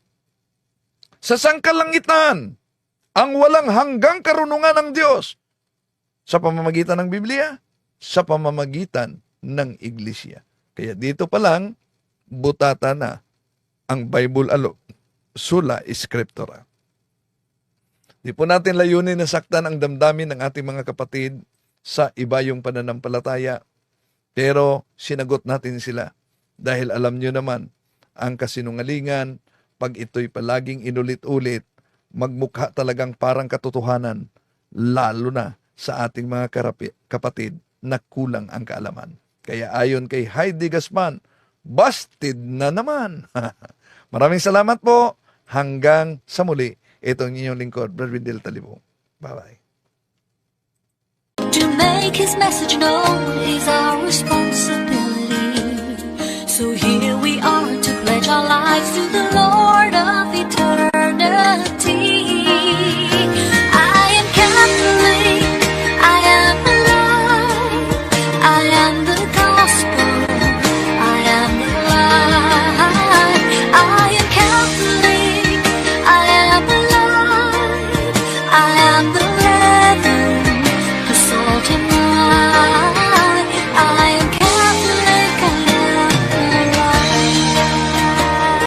sa sangkalangitan, ang walang hanggang karunungan ng Diyos sa pamamagitan ng Biblia, sa pamamagitan ng iglesia. Kaya dito pa lang, butata na ang Bible sola scriptura. Di po natin layunin na saktan ang damdamin ng ating mga kapatid sa iba yung pananampalataya. Pero sinagot natin sila dahil alam nyo naman ang kasinungalingan, pag ito'y palaging inulit-ulit, magmukha talagang parang katotohanan, lalo na sa ating mga kapatid na kulang ang kaalaman. Kaya ayon kay Heidi Gasman, busted na naman. Maraming salamat po. Hanggang sa muli, itong inyong lingkod, Brother Windel Talibong. Bye-bye. To make his message known is our responsibility. So here we are to pledge our lives to the Lord.